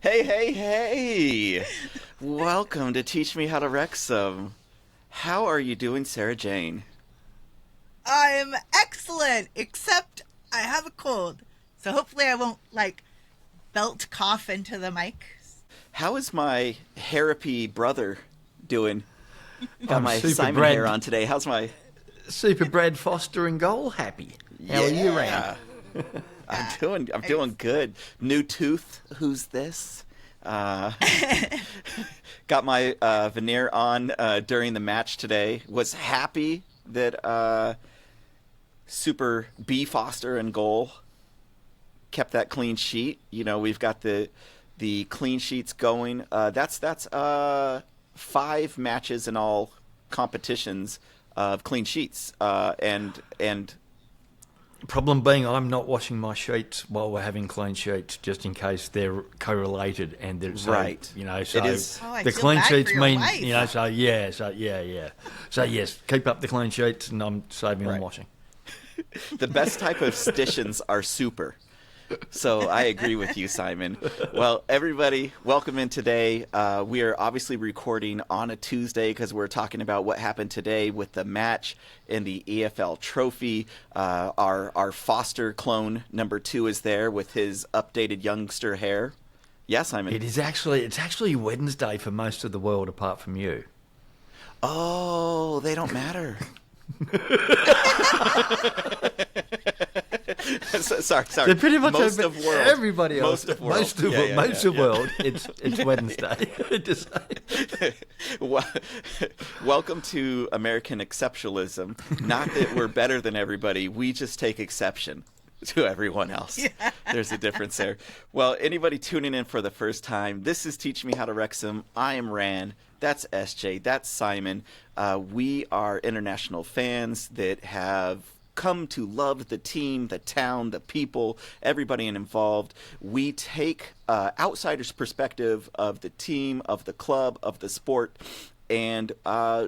Hey, hey, hey! Welcome to Teach Me How to Wrexham. How are you doing, SarahJane? I'm excellent, except I have a cold. So hopefully I won't, belt cough into the mic. How is my hairapy brother doing? Got I'm my Super Simon Brad, hair on today. How's my... Super Brad Foster in goal happy. How are you, Rand? I'm doing good. New tooth, who's this? Got my veneer on during the match today. Was happy that Super B Foster in goal kept that clean sheet. You know, we've got the clean sheets going. That's 5 matches in all competitions of clean sheets. And Problem being, I'm not washing my sheets while we're having clean sheets, just in case they're correlated and they're right. You know, so it is. I the feel clean bad sheets for your mean, wife. you know, so yes, keep up the clean sheets, and I'm saving on Right. washing. The best type of stitions are super. So I agree with you, Simon. Well, everybody, welcome in today. We are obviously recording on a Tuesday because we're talking about what happened today with the match in the EFL Trophy. Our Foster clone number 2 is there with his updated youngster hair. Yeah, Simon. It's actually Wednesday for most of the world apart from you. Oh, they don't matter. sorry. So pretty much most of world. everybody else, most of world, it's Wednesday. Just Welcome to American exceptionalism. Not that we're better than everybody, we just take exception to everyone else. Yeah. There's a difference there. Well, anybody tuning in for the first time, this is Teach Me How to Wrexham. I am Ran. That's SJ. That's Simon. We are international fans that have come to love the team, the town, the people, everybody involved. We take outsiders' perspective of the team, of the club, of the sport, and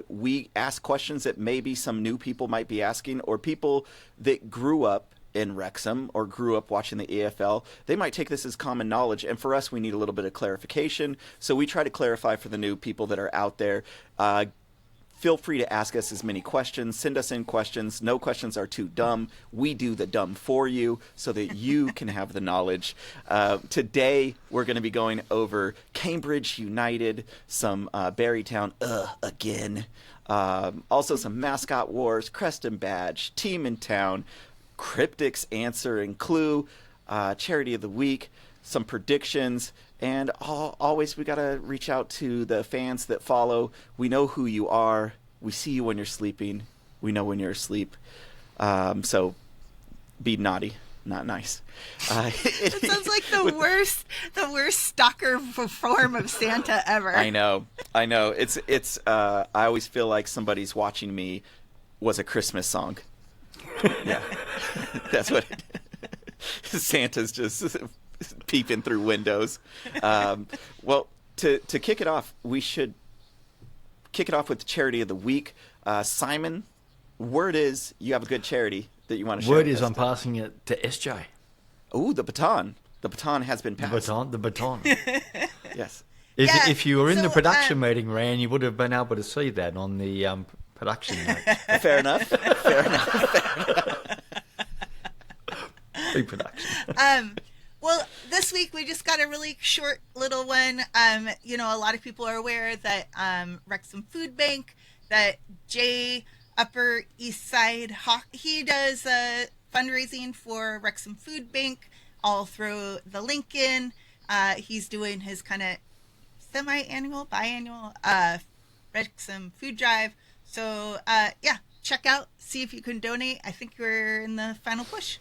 we ask questions that maybe some new people might be asking, or people that grew up in Wrexham or grew up watching the EFL. They might take this as common knowledge, and for us, we need a little bit of clarification. So we try to clarify for the new people that are out there. Feel free to ask us as many questions. Send us in questions. No questions are too dumb. We do the dumb for you so that you can have the knowledge. Today, we're going to be going over Cambridge United, some Barrytown, again. Also some Mascot Wars, Crest and Badge, Team in Town, Cryptik's Answer and Clue, Charity of the Week, some predictions, and always we got to reach out to the fans that follow. We know who you are. We see you when you're sleeping. We know when you're asleep. So be naughty, not nice. It sounds like the worst stalker form of Santa ever. I know. It's I always feel like somebody's watching me was a Christmas song. Yeah, that's what Santa's just peeping through windows. Well, to kick it off, we should kick it off with the Charity of the Week. Simon, word is you have a good charity that you want to share. word is I'm passing it to SJ. Ooh, the baton. The baton has been passed. The baton. Yes. If you were in the so, production meeting, Ran, you would have been able to see that on the production note. Fair enough. Pre-production. Well, this week we just got a really short little one. A lot of people are aware that Wrexham Foodbank, that Jay Upper East Side Hawk, he does fundraising for Wrexham Foodbank all through the Lincoln. He's doing his kind of semi-annual, biannual Wrexham Food Drive. So, check out, see if you can donate. I think we're in the final push.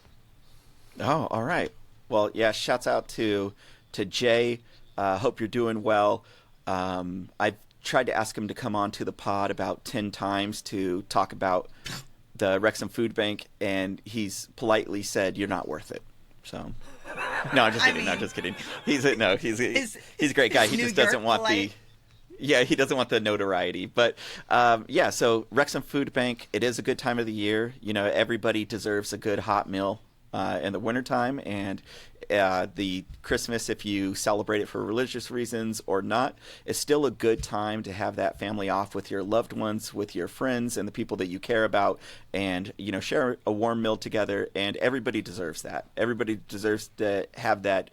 Oh, all right. Well, yeah, shouts out to Jay. Hope you're doing well. I've tried to ask him to come on to the pod about 10 times to talk about the Wrexham Food Bank, and he's politely said, "You're not worth it." So, no, I'm just kidding. He's a great guy. He just doesn't want the... Yeah, he doesn't want the notoriety. But, so Wrexham Food Bank, it is a good time of the year. You know, everybody deserves a good hot meal in the wintertime, and the Christmas, if you celebrate it for religious reasons or not, is still a good time to have that family off with your loved ones, with your friends and the people that you care about, and share a warm meal together. And everybody deserves that. Everybody deserves to have that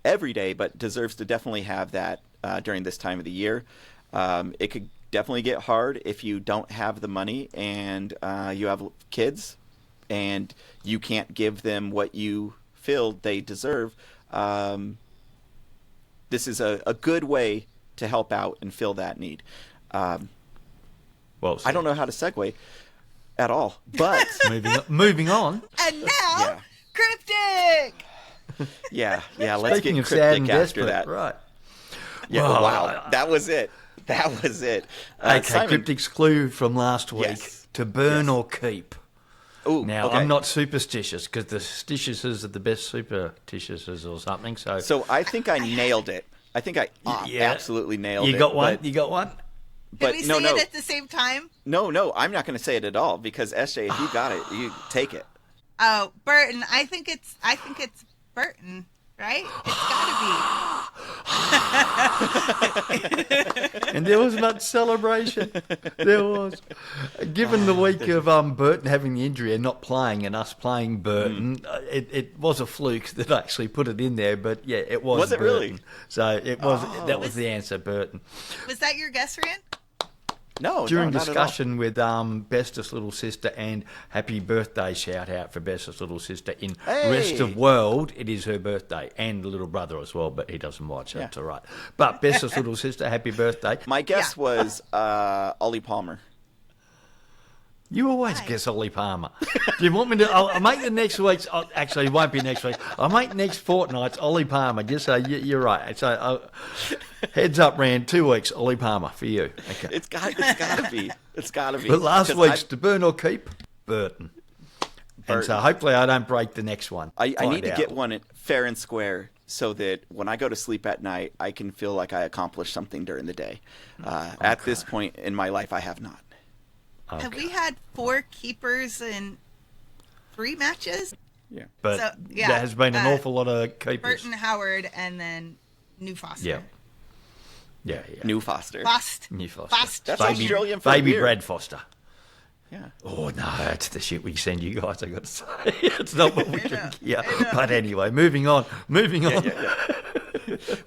every day, but deserves to definitely have that during this time of the year. It could definitely get hard if you don't have the money and you have kids and you can't give them what you feel they deserve. This is a good way to help out and fill that need. Well, I don't know how to segue at all, but moving on. And now, Cryptik! Yeah, let's Speaking get of sad and Cryptik after desperate, that. right? Yeah, Well, wow, that was it. That was it. Okay, Simon, Cryptik's clue from last week: Yes. to burn or keep. Ooh, Now, okay. I'm not superstitious because the stitiouses are the best superstitiouses or something. So I think I nailed it. I think I absolutely nailed it. You got one? But, You got one? but Did we no, say no, it at the same time? no, I'm not going to say it at all because SJ, if you got it, you take it. Oh, Burton. I think it's Burton, right? It's gotta And there was much celebration. There was. Given the week of Burton having the injury and not playing and us playing Burton, it was a fluke that I actually put it in there. But yeah, it was. Was it Burton. really? So it was. That was the answer, Burton. be. Was that your guess, Rand? No, During no, not at all. discussion with Bestest Little Sister and happy birthday shout out for Bestest Little Sister in Hey! rest of world, it is her birthday, and the little brother as well, but he doesn't watch, so Yeah. it's all right. But Bestest Little Sister, happy birthday. My guess was Ollie Palmer. You always guess Ollie Palmer. Do you want me to? I'll make the next week's. Actually, it won't be next week. I'll make next fortnight's Ollie Palmer. Just so you're right. So heads up, Rand. 2 weeks, Ollie Palmer for you. Okay. It's got to be. It's got to be. But last 'Cause week's to burn or keep, Burton. And so hopefully I don't break the next one. I Find need to out. get one fair and square so that when I go to sleep at night, I can feel like I accomplished something during the day. At this point in my life, I have not. Okay. Have we had 4 keepers in 3 matches? Yeah. But So, yeah, there has been an awful lot of keepers. Burton, Howard, and then New Foster. Yeah. Yeah. New Foster. New Foster. Foster. That's Australian for Baby beer. Brad Foster. Yeah. Oh, no, it's the shit we send you guys, I got to say. It's not what we drink here. I know. But anyway, moving on.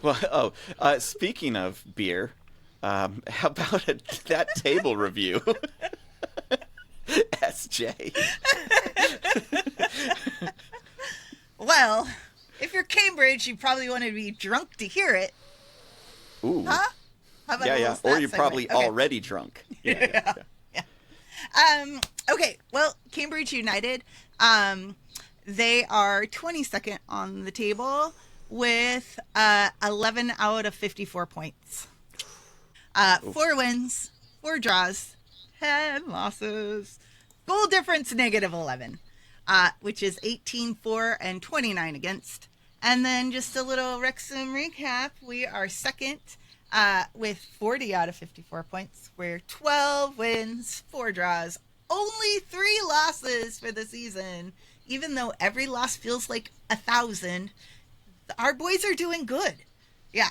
Well, speaking of beer, how about that table review? SJ. Well, if you're Cambridge, you probably want to be drunk to hear it. Ooh. Huh? How about a Yeah. little Or stat you're segue? probably Okay. already drunk. Yeah. Okay, well, Cambridge United, they are 22nd on the table with 11 out of 54 points. 4 wins, 4 draws, 10 losses. Goal difference -11, which is 18 for and 29 against. And then just a little Wrexham recap. We are second with 40 out of 54 points. We're 12 wins, 4 draws, only 3 losses for the season. Even though every loss feels like 1,000, our boys are doing good. Yeah.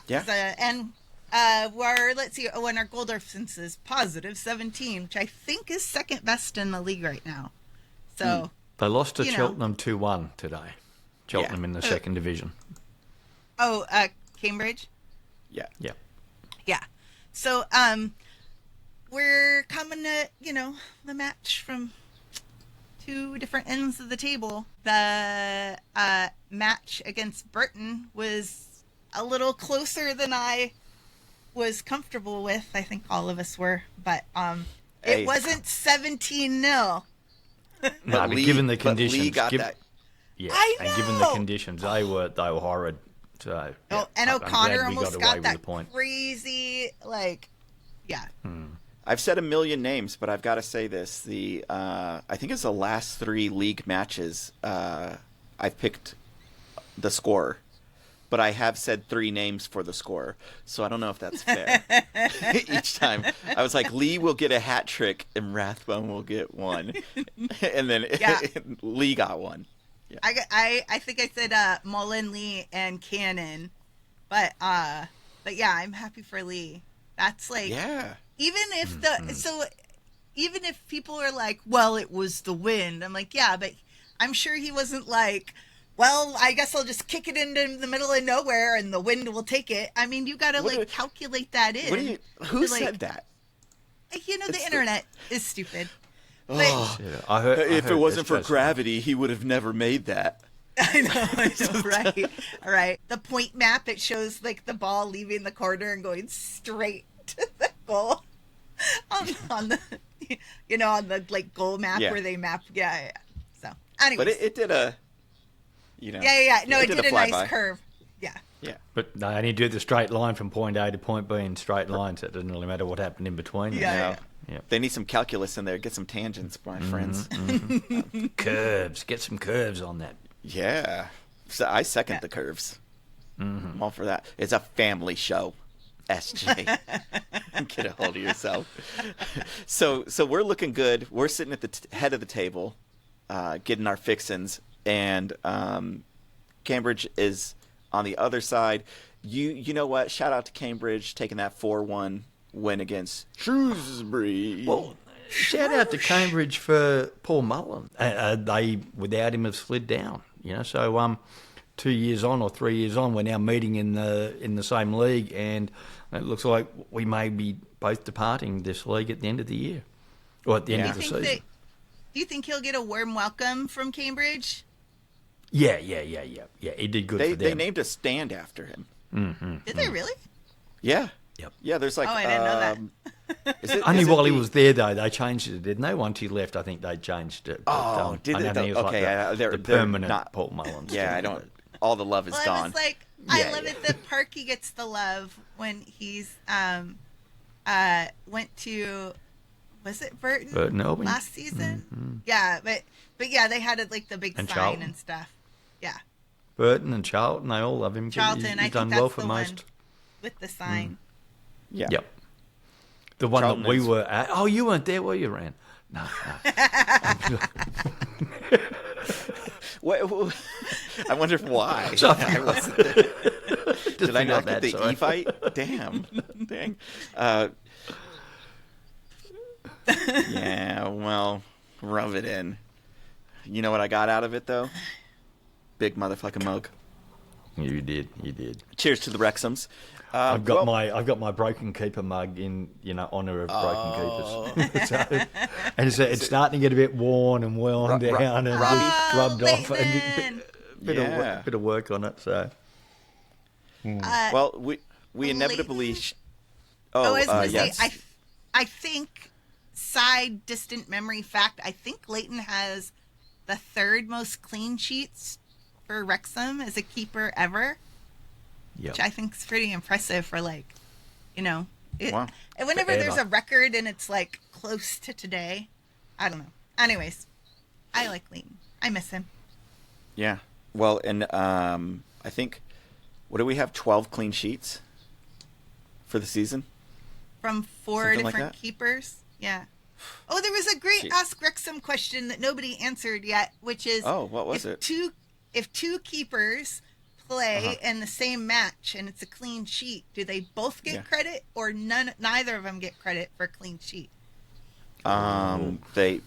And let's see, and our goal difference is positive 17, which I think is second best in the league right now. So They lost to you know. Cheltenham 2-1 today. Cheltenham in the second division. Cambridge. Yeah. Yeah. Yeah. So we're coming to the match from 2 different ends of the table. The match against Burton was a little closer than I was comfortable with. I think all of us were, but Hey. it wasn't 17-0. No, but Lee- given the but conditions, Lee got that. Yeah, I and given the know. conditions, they were horrid. So, yeah, And I'm O'Connor glad we almost away got with that the point. crazy, yeah. I've said a million names, but I've got to say this: I think it's the last 3 league matches. I've picked the scorer, but I have said 3 names for the scorer, so I don't know if that's fair. Each time, I was like, Lee will get a hat trick, and Rathbone will get 1, and then Yeah. Lee got 1. I think I said Mullen, Lee, and Cannon, but yeah, I'm happy for Lee. That's like, even if people are like, well, it was the wind, I'm like, yeah, but I'm sure he wasn't like, well, I guess I'll just kick it into the middle of nowhere and the wind will take it. I mean, you got to calculate that in. Who said that? The internet is stupid. Oh, I heard if it wasn't for gravity, he would have never made that. I know, right? All right. The point map, it shows like the ball leaving the corner and going straight to the goal on the on the like goal map where they map. Yeah. So, anyways. But it did a, Yeah. No, it did a nice curve. Yeah. Yeah. But they only do the straight line from point A to point B in straight lines. So it doesn't really matter what happened in between. Yeah. They need some calculus in there. Get some tangents, my friends. Curves. Get some curves on that. Yeah. So I second the curves. I'm all for that. It's a family show. SJ. Get a hold of yourself. So we're looking good. We're sitting at the head of the table, getting our fixins, and Cambridge is on the other side. You know what? Shout out to Cambridge taking that 4-1 win against Shrewsbury. Well, shout out to Cambridge for Paul Mullen. They, without him, have slid down. So 2 years on or 3 years on, we're now meeting in the same league, and it looks like we may be both departing this league at the end of the year, or at the end of the season. Do you think he'll get a warm welcome from Cambridge? Yeah. He did good for them. They named a stand after him. Mm-hmm. Did they really? Yeah. Yep. Yeah, there's like... Oh, I didn't know that. Only while he was there, though, they changed it, didn't they? Once he left, I think they changed it. But, did they? Okay, they're permanent not, Paul Mullen. Yeah, I don't... All the love is gone. I was like, I love it that Parky gets the love when he's went to... Was it Burton Albany last season? Mm-hmm. Yeah, but yeah, they had like the big sign Charlton. and stuff. Yeah. Burton and Charlton, they all love him. Charlton, he's I think done that's well for the most. one with the sign. Yeah. Yep. The one Charlton that we were at. Oh, you weren't there, were you, Ran? No. What, I wonder why. I wasn't there. Did I not get the E-fight? Damn. Dang. Yeah, well, rub it in. You know what I got out of it, though? Big motherfucking mug. You did. Cheers to the Wrexhams. I've got my Broken Keeper mug in honour of Broken Keepers. So, and it's starting to get a bit worn and down and rubbed off, and a bit of work on it. So, well, we inevitably. I was going to yes. say, I think, side distant memory fact, I think Leighton has the third most clean sheets for Wrexham as a keeper ever. Yep. Which I think is pretty impressive for wow. And whenever Forever. there's a record and it's like close to today, I don't know. Anyways, I like Leighton. I miss him. Yeah. Well, and I think, what do we have? 12 clean sheets for the season? From four Something different like that? keepers. Yeah. Oh, there was a great Ask Wrexham question that nobody answered yet, which is, what was it? If two keepers play in the same match and it's a clean sheet, do they both get credit, or neither of them get credit for a clean sheet? They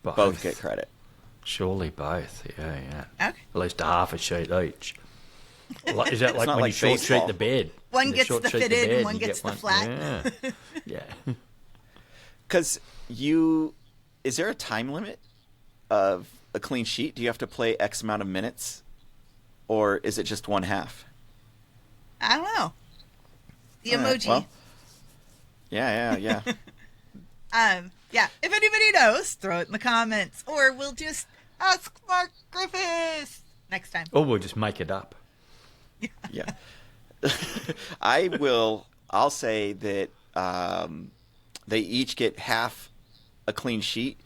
both get credit. Surely both. Yeah. Okay. At least a half a sheet each. Is that like not when like you short baseball. sheet the bed? One When you gets short the sheet fitted bed, and one you gets get the flat. Yeah. Because is there a time limit of a clean sheet? Do you have to play X amount of minutes, or is it just one half? I don't know. The emoji. Well, yeah. Yeah. If anybody knows, throw it in the comments, or we'll just ask Mark Griffiths next time. Or we'll just make it up. Yeah. I'll say that they each get half a clean sheet.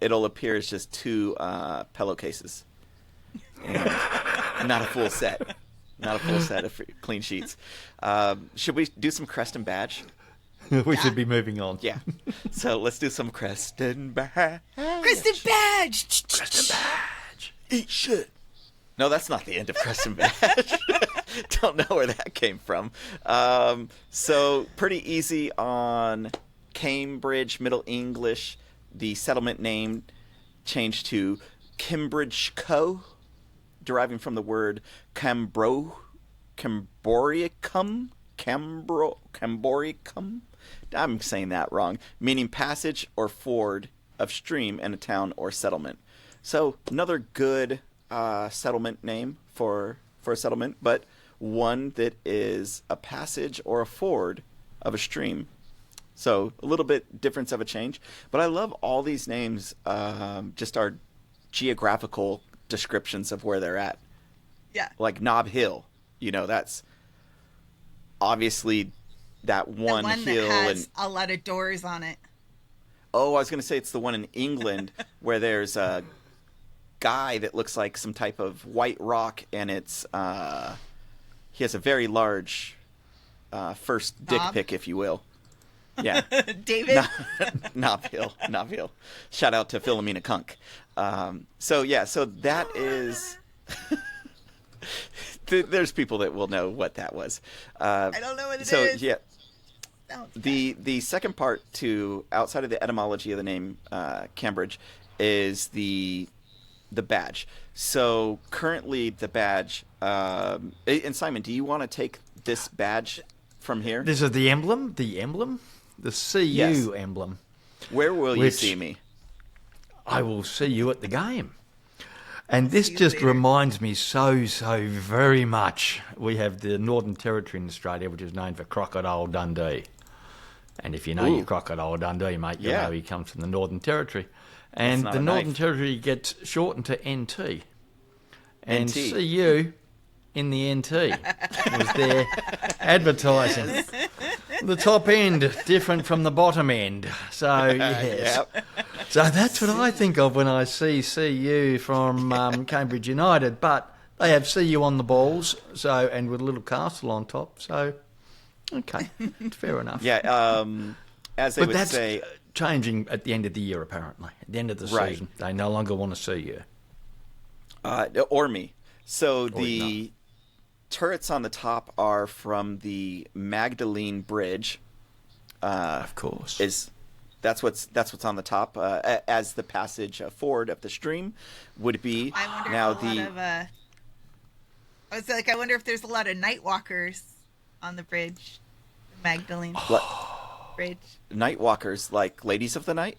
It'll appear as just two pillowcases. And not a full set. Not a full set of clean sheets. Should we do some Crest and Badge? We should be moving on. Yeah. So let's do some Crest and Badge. Crest and Badge! Crest and Badge. Eat shit. No, that's not the end of Crest and Badge. Don't know where that came from. So pretty easy on Cambridge, Middle English. The settlement name changed to Cambridgeko, deriving from the word Camboricum. I'm saying that wrong. Meaning passage or ford of stream in a town or settlement. So another good settlement name for a settlement, but one that is a passage or a ford of a stream. So a little bit difference of a change. But I love all these names, just our geographical descriptions of where they're at. Yeah. Like Nob Hill, that's obviously that one hill. That has a lot of doors on it. Oh, I was going to say it's the one in England where there's a guy that looks like some type of white rock, and it's he has a very large first dick pic, if you will. Yeah. David? Nob Hill. Shout out to Philomena Kunk. So that is... There's people that will know what that was. I don't know what it is. So, yeah. The second part to, outside of the etymology of the name Cambridge, is the badge. So currently the badge, and Simon, do you want to take this badge from here? This is the emblem? The CU emblem. Where will you see me? I will see you at the game. And this just reminds me so very much. We have the Northern Territory in Australia, which is known for Crocodile Dundee. And if you know your Crocodile Dundee, mate, you know he comes from the Northern Territory. And the Northern Territory gets shortened to NT. And NT. CU in the NT was their advertising. The top end different from the bottom end. So, yes. Yep. So that's what I think of when I see CU from Cambridge United. But they have CU on the balls, and with a little castle on top. So, okay, it's fair enough. Yeah, as they would that's say... changing at the end of the year, apparently. At the end of the season, they no longer want to see you. Or me. So the turrets on the top are from the Magdalene Bridge. Of course. That's what's on the top, as the passage forward of the stream would be. I wonder if there's a lot of night walkers on the bridge, the Magdalene Bridge. Night walkers, like ladies of the night?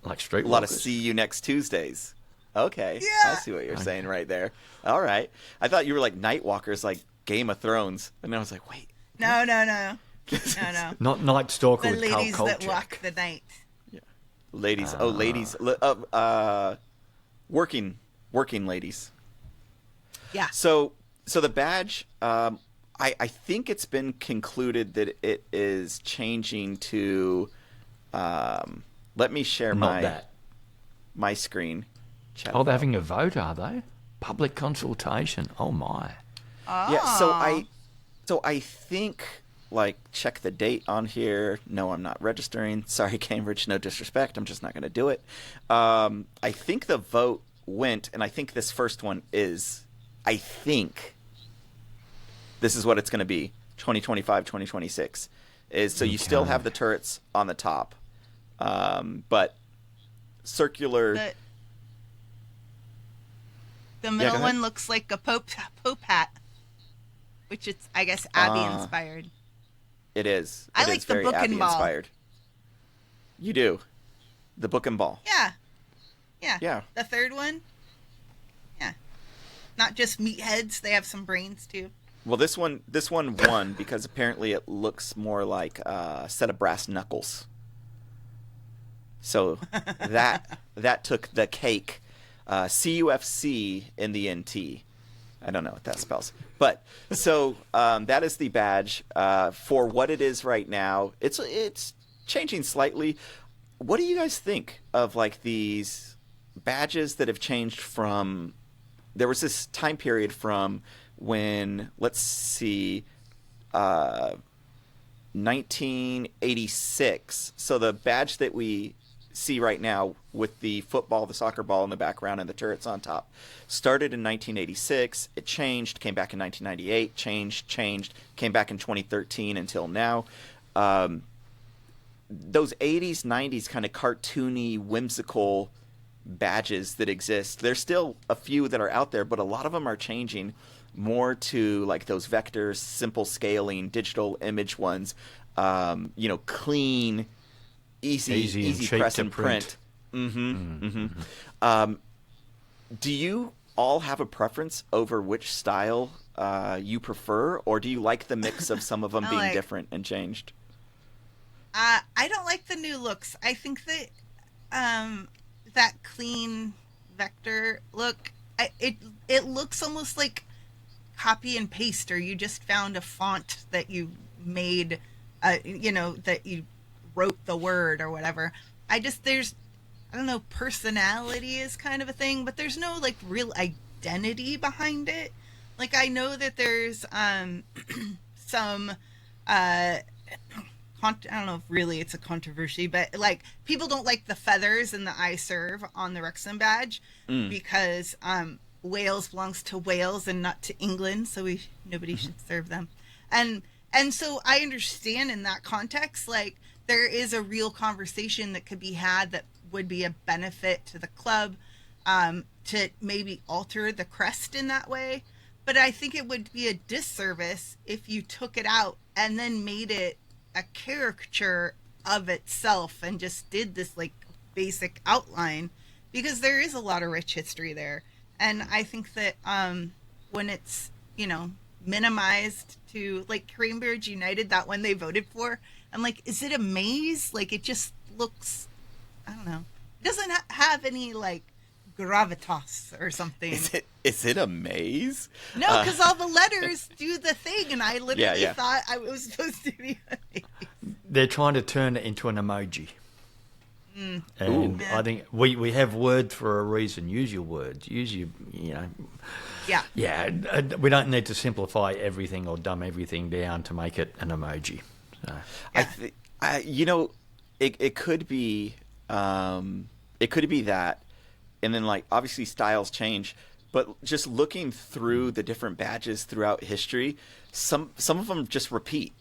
Like streetwalkers. A lot of see you next Tuesdays. Okay. Yeah. I see what you're saying right there. All right. I thought you were like night walkers, like Game of Thrones. And I was like, wait. No. Not Night Stalker The with Carl ladies that walk Kolchak. the night. Yeah. Ladies. Ladies. Working ladies. Yeah. So the badge, I think it's been concluded that it is changing to, let me share my screen. Oh, they're having a vote, are they? Public consultation. Oh, my. Yeah, so I think, like, check the date on here. No, I'm not registering. Sorry, Cambridge, no disrespect. I'm just not going to do it. I think the vote went, and I think this first one is, I think this is what it's going to be, 2025, 2026. So you still have the turrets on the top, but circular... The middle one looks like a Pope hat, which it's, I guess, Abbey inspired. It is. I It like is the very book and Abbey ball. inspired. You do. The book and ball. Yeah. The third one. Yeah. Not just meatheads; they have some brains too. Well, this one won because apparently it looks more like a set of brass knuckles. So that took the cake. CUFC in the NT. I don't know what that spells. But so that is the badge for what it is right now. It's changing slightly. What do you guys think of like these badges that have changed from? There was this time period from when, let's see, 1986. So the badge that we see right now with the football, the soccer ball in the background and the turrets on top, started in 1986. It changed, came back in 1998, changed, came back in 2013 until now. Those 80s, 90s kind of cartoony, whimsical badges that exist, there's still a few that are out there, but a lot of them are changing more to like those vectors, simple scaling, digital image ones, clean, easy press and print. Do you all have a preference over which style you prefer, or do you like the mix of some of them being different and changed? I don't like the new looks. I think that that clean vector look, it looks almost like copy and paste, or you just found a font that you made, that you wrote the word or whatever. I don't know, personality is kind of a thing, but there's no like real identity behind it. Like I know that there's some I don't know if really it's a controversy, but like people don't like the feathers in the I serve on the Wrexham badge because Wales belongs to Wales and not to England, so nobody should serve them. And so I understand in that context, like there is a real conversation that could be had that would be a benefit to the club, to maybe alter the crest in that way. But I think it would be a disservice if you took it out and then made it a caricature of itself and just did this like basic outline, because there is a lot of rich history there. And I think that when it's, minimized to like Cambridge United, that one they voted for, I'm like, is it a maze? Like it just looks, I don't know. It doesn't have any like gravitas or something. Is it a maze? No, because all the letters do the thing, and I literally thought I was supposed to be a maze. They're trying to turn it into an emoji. And I think we have words for a reason. Use your words. Use your, Yeah, we don't need to simplify everything or dumb everything down to make it an emoji. So. It could be that, and then like obviously styles change, but just looking through the different badges throughout history, some of them just repeat.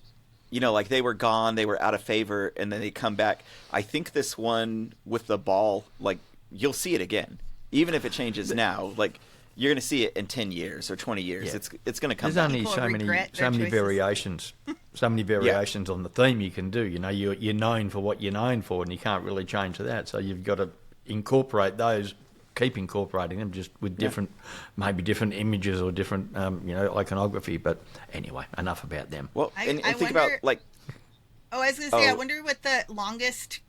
Like they were gone, they were out of favor, and then they come back. I think this one with the ball, like you'll see it again, even if it changes now. Like you're going to see it in 10 years or 20 years. Yeah. It's going to come back. There's only so many variations. So many variations on the theme you can do. You're known for what you're known for, and you can't really change that. So you've got to incorporate those, keep incorporating them, just with different, maybe different images or different, iconography. But anyway, enough about them. Well, and think about like. Oh, I was going to say, I wonder what the longest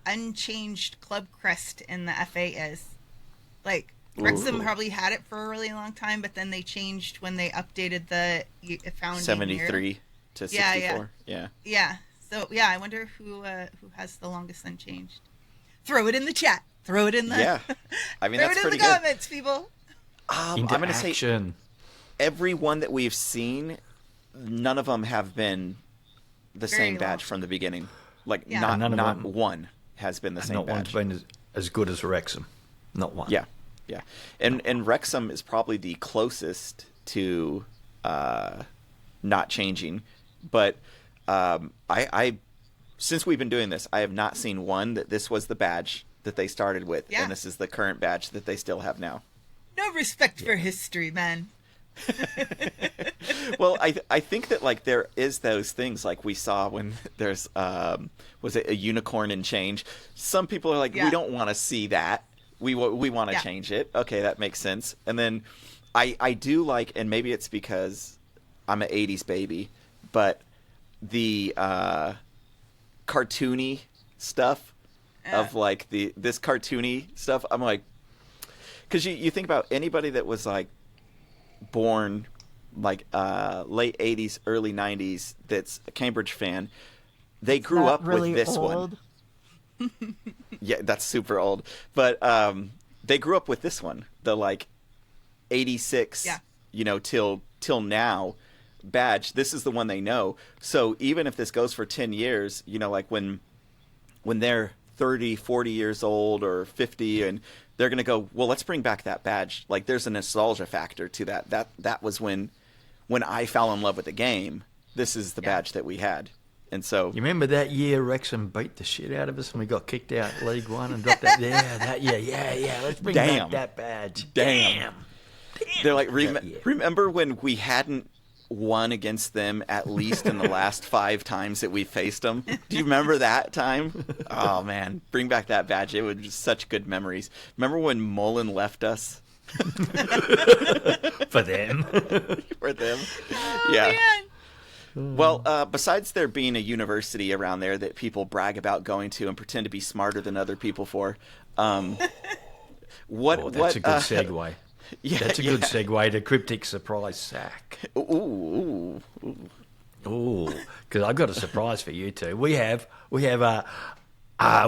unchanged club crest in the FA is. Like Wrexham probably had it for a really long time, but then they changed when they updated the founding 73 year. to 64. Yeah. So I wonder who has the longest unchanged. Throw it in the chat. Throw it in the I mean, throw that's it in pretty the comments, people. I'm going to say every one that we've seen, none of them have been the same badge from the beginning. Like not one has been the same badge. Not one's been as good as Wrexham. Not one. Yeah. And Wrexham is probably the closest to not changing. But I since we've been doing this, I have not seen one that this was the badge that they started with, and this is the current badge that they still have now. No respect for history, man. Well, I think that like there is those things like we saw when there's was it a unicorn in change? Some people are like, we don't want to see that. We want to change it. Okay, that makes sense. And then I do like, and maybe it's because I'm an 80s baby, but the cartoony stuff of like this cartoony stuff, I'm like, because you think about anybody that was like born like late 80s, early 90s that's a Cambridge fan, they grew up really with this old one. Yeah, that's super old. But they grew up with this one, the like 86, till now badge. This is the one they know. So even if this goes for 10 years, like when they're 30, 40 years old or 50, and they're going to go, well, let's bring back that badge. Like, there's a nostalgia factor to that. That was when I fell in love with the game. This is the badge that we had. And so, you remember that year Wrexham beat the shit out of us and we got kicked out League One and dropped that? Yeah, that year. Yeah. Let's bring back that badge. Damn. They're like, remember when we hadn't won against them at least in the last 5 times that we faced them? Do you remember that time? Oh, man. Bring back that badge. It was just such good memories. Remember when Mullen left us? For them. For them. Oh, yeah. Man. Well, besides there being a university around there that people brag about going to and pretend to be smarter than other people for, that's a good segue. Yeah, that's a good segue to Cryptik surprise sack. Ooh. Because I've got a surprise for you two. We have a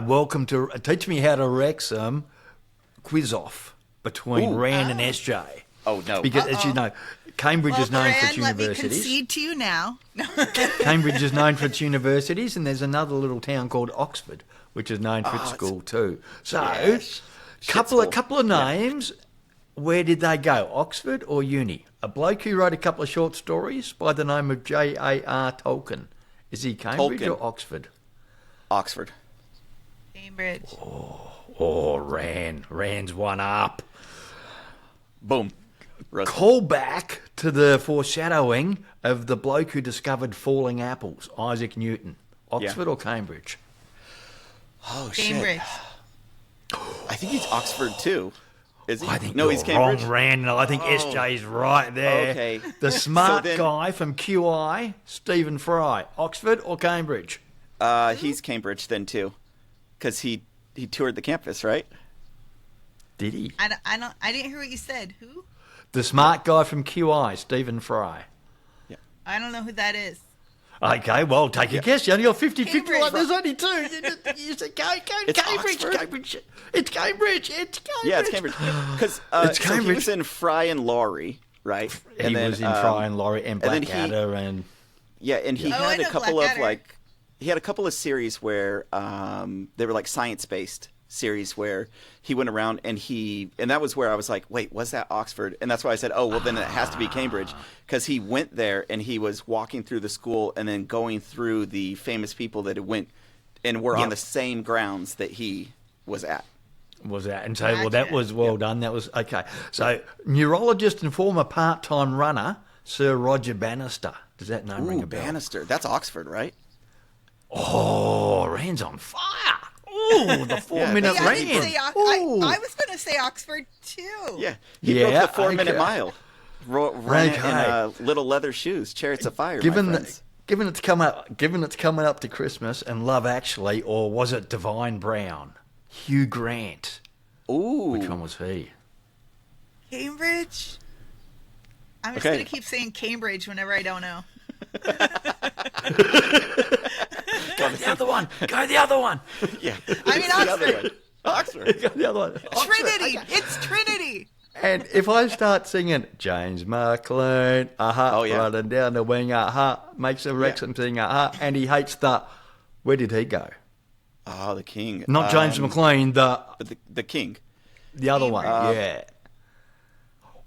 welcome to Teach Me How to Wrexham quiz off between Ran and SJ. Oh no! Because as you know, Cambridge is known for its universities. Let me concede to you now. Cambridge is known for its universities, and there's another little town called Oxford, which is known for its school too. So, couple of names. Yeah. Where did they go? Oxford or uni? A bloke who wrote a couple of short stories by the name of J.A.R. Tolkien. Is he Cambridge or Oxford? Oxford. Cambridge. Oh, Ran's one up. Boom. Call back to the foreshadowing of the bloke who discovered falling apples, Isaac Newton. Oxford or Cambridge? Oh, Cambridge. Shit. I think he's Oxford too. Is he? I think he's Cambridge. Wrong, Ran. I think SJ's right there. Okay. The smart guy from QI, Stephen Fry. Oxford or Cambridge? He's Cambridge then too, because he toured the campus, right? Did he? I didn't hear what you said. Who? The smart guy from QI, Stephen Fry. Yeah. I don't know who that is. Okay, well, take a guess. You only got 50-50. Like, there's only 2. You said It's Cambridge. Oxford. It's Cambridge. Yeah, it's Cambridge. Because so he was in Fry and Laurie, right? He was in Fry and Laurie and Blackadder and... Yeah, and he had a couple of, he had a couple of series where they were like science-based series where he went around and that was where I was like, wait, was that Oxford? And that's why I said, oh, well, then it has to be Cambridge, because he went there and he was walking through the school and then going through the famous people that went and were on the same grounds that he was at. And so, well, that was well done. That was okay. So, neurologist and former part-time runner, Sir Roger Bannister. Does that name ring a bell? Bannister. That's Oxford, right? Oh, Ran's on fire. Oh, the 4-minute Ran. I was going to say Oxford too. Yeah, he broke the 4-minute mile. Ran in little leather shoes, Chariots of Fire. Given it's coming up to Christmas and Love Actually, or was it Divine Brown? Hugh Grant. Ooh, which one was he? Cambridge. I'm just going to keep saying Cambridge whenever I don't know. Go the other one. Yeah. I mean, Oxford. Oxford. Go the other one. Trinity. Okay. It's Trinity. And if I start singing James McLean, running down the wing, makes a Wrexham sing, and he hates where did he go? Oh, the king. Not James McLean, the king. The other one, yeah.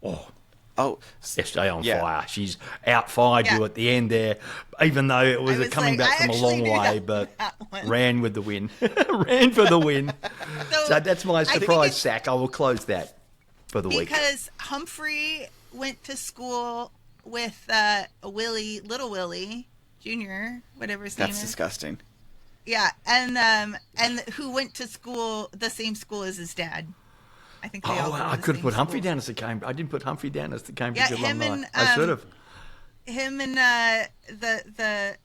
Oh, SJ on fire. She's outfired you at the end there, even though it was coming back from a long way, but ran with the win. Ran for the win. So that's my surprise sack. I will close that for the week. Because Humphrey went to school with Little Willie Jr., whatever his name is. That's disgusting. Yeah, and who went to school, the same school as his dad. I think they all I could have put Humphrey down as the Cambridge. I didn't put Humphrey down as the Cambridge alumni. I should have. Him and the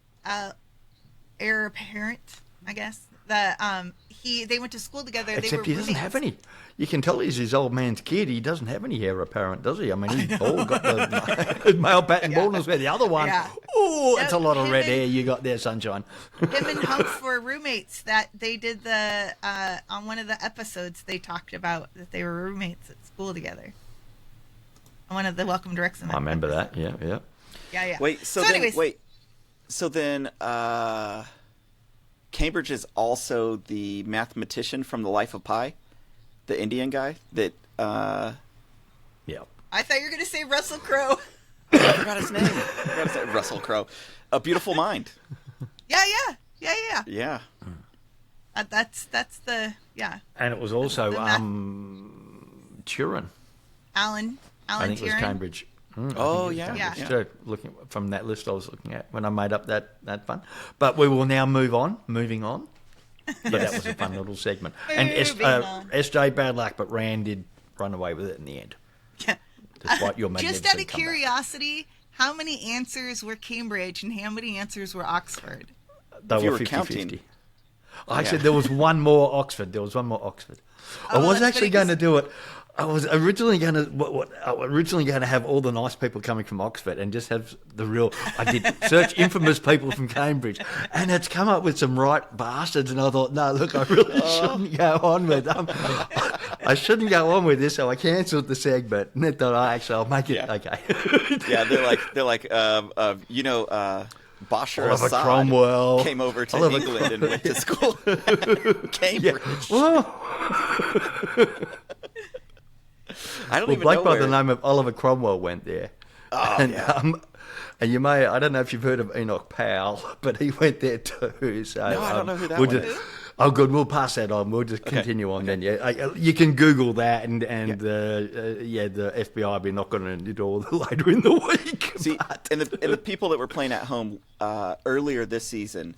heir apparent, I guess. They went to school together. Except he doesn't have any. You can tell he's his old man's kid. He doesn't have any heir apparent, does he? I mean, he's got the male pattern baldness where the other one. Yeah. Oh, it's a lot of red hair you got there, sunshine. Him and Hump were roommates. That they did on one of the episodes. They talked about that they were roommates at school together. On one of the Welcome to Wrexham. I remember that. Yeah. Yeah. Wait. So then, Cambridge is also the mathematician from The Life of Pi, the Indian guy that. Yeah. I thought you were going to say Russell Crowe. I forgot his name. Russell Crowe. A Beautiful Mind. Yeah. That's the And it was also Turin. Alan I think Turing. it was Cambridge. Oh, yeah. Yeah. So looking from that list I was looking at when I made up that fun. But we will now moving on. But that was a fun little segment. And Moving on. SJ, bad luck, but Rand did run away with it in the end. Yeah. Despite your magnificent Just out of comeback. curiosity, how many answers were Cambridge and how many answers were Oxford? They If you were were 50-50. counting. I said there was one more Oxford. I was that's actually funny going to do it. I was originally going to have all the nice people coming from Oxford and just have the real. I did search infamous people from Cambridge, and it's come up with some right bastards. And I thought, no, look, I really shouldn't go on with. I shouldn't go on with this, so I cancelled the segment. And I thought, I'll make it okay. Yeah, they're like Bashar Oliver Assad Cromwell. came over to Oliver England and went to school. Cambridge. I don't Well, even bloke know by where. the name of Oliver Cromwell went there. Oh, and, yeah. and you may, I don't know if you've heard of Enoch Powell, but he went there too. So, No, I don't know who that we'll one just, is. Oh, good. We'll pass that on. We'll just continue on then. Yeah, you can Google that, and the FBI will be knocking on your door later in the week. See, and the people that were playing at home earlier this season,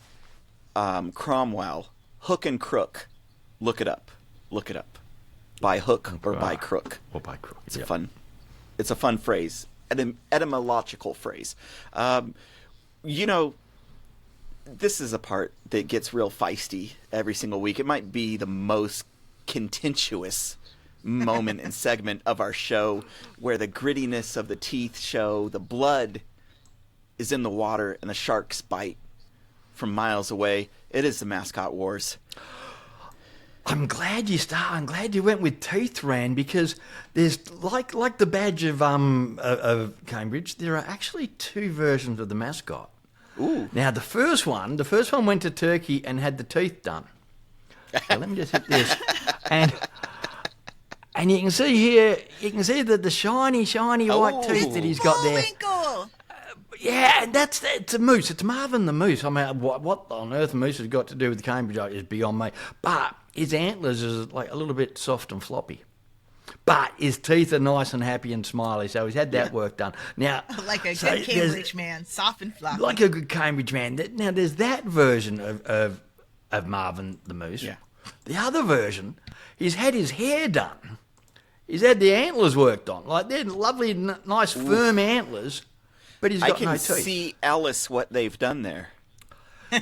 Cromwell, hook and crook, look it up. By hook or by crook. Or by crook. It's a fun phrase, an etymological phrase. This is a part that gets real feisty every single week. It might be the most contentious moment and segment of our show, where the grittiness of the teeth show, the blood is in the water, and the sharks bite from miles away. It is the Mascot Wars. I'm glad you went with teeth, Rand, because there's like the badge of Cambridge. There are actually two versions of the mascot. Ooh. Now the first one went to Turkey and had the teeth done. So let me just hit this, and you can see here, the shiny white teeth that he's got there. Bullwinkle. Yeah, and it's a moose. It's Marvin the moose. I mean, what on earth Moose has got to do with Cambridge is beyond me. But his antlers is like a little bit soft and floppy. But his teeth are nice and happy and smiley, so he's had that work done. Now, Like a good Cambridge man, soft and fluffy. like a good Cambridge man. Now, there's that version of Marvin the moose. Yeah. The other version, he's had his hair done. He's had the antlers worked on. Like, they're lovely, nice, firm antlers, but he's I got can no teeth. see Alice what they've done there.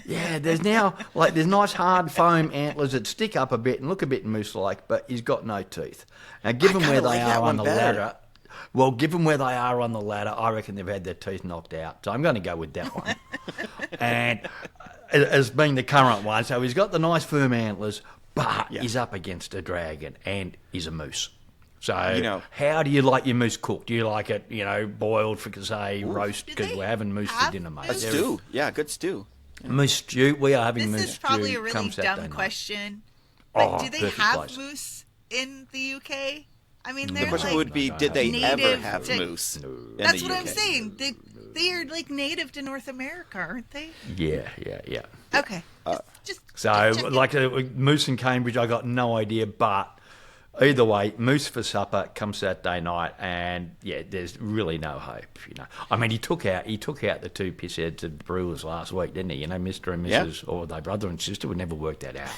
Yeah, there's nice hard foam antlers that stick up a bit and look a bit moose-like, but he's got no teeth. Now, given kinda where they like that are one on the better. ladder, I reckon they've had their teeth knocked out. So I'm going to go with that one. And as being the current one, so he's got the nice firm antlers, but he's up against a dragon and he's a moose. So, how do you like your moose cooked? Do you like it, boiled for, say, roast, because we're having moose for dinner, mate. A stew. Yeah, good stew. Moose stew. We are having moose stew. This is probably a really come Saturday dumb night. question, but do they perfect have place. moose in the UK? I mean, The they're question like would be, did they ever native have to- moose? In That's the what I'm UK? saying. They are like native to North America, aren't they? Yeah. Okay. Just So, checking. like moose in Cambridge, I got no idea, but either way, moose for supper comes Saturday night, and there's really no hope. I mean, he took out the two pissheads of the Brewers last week, didn't he? Mr. and Mrs. or they brother and sister would never work that out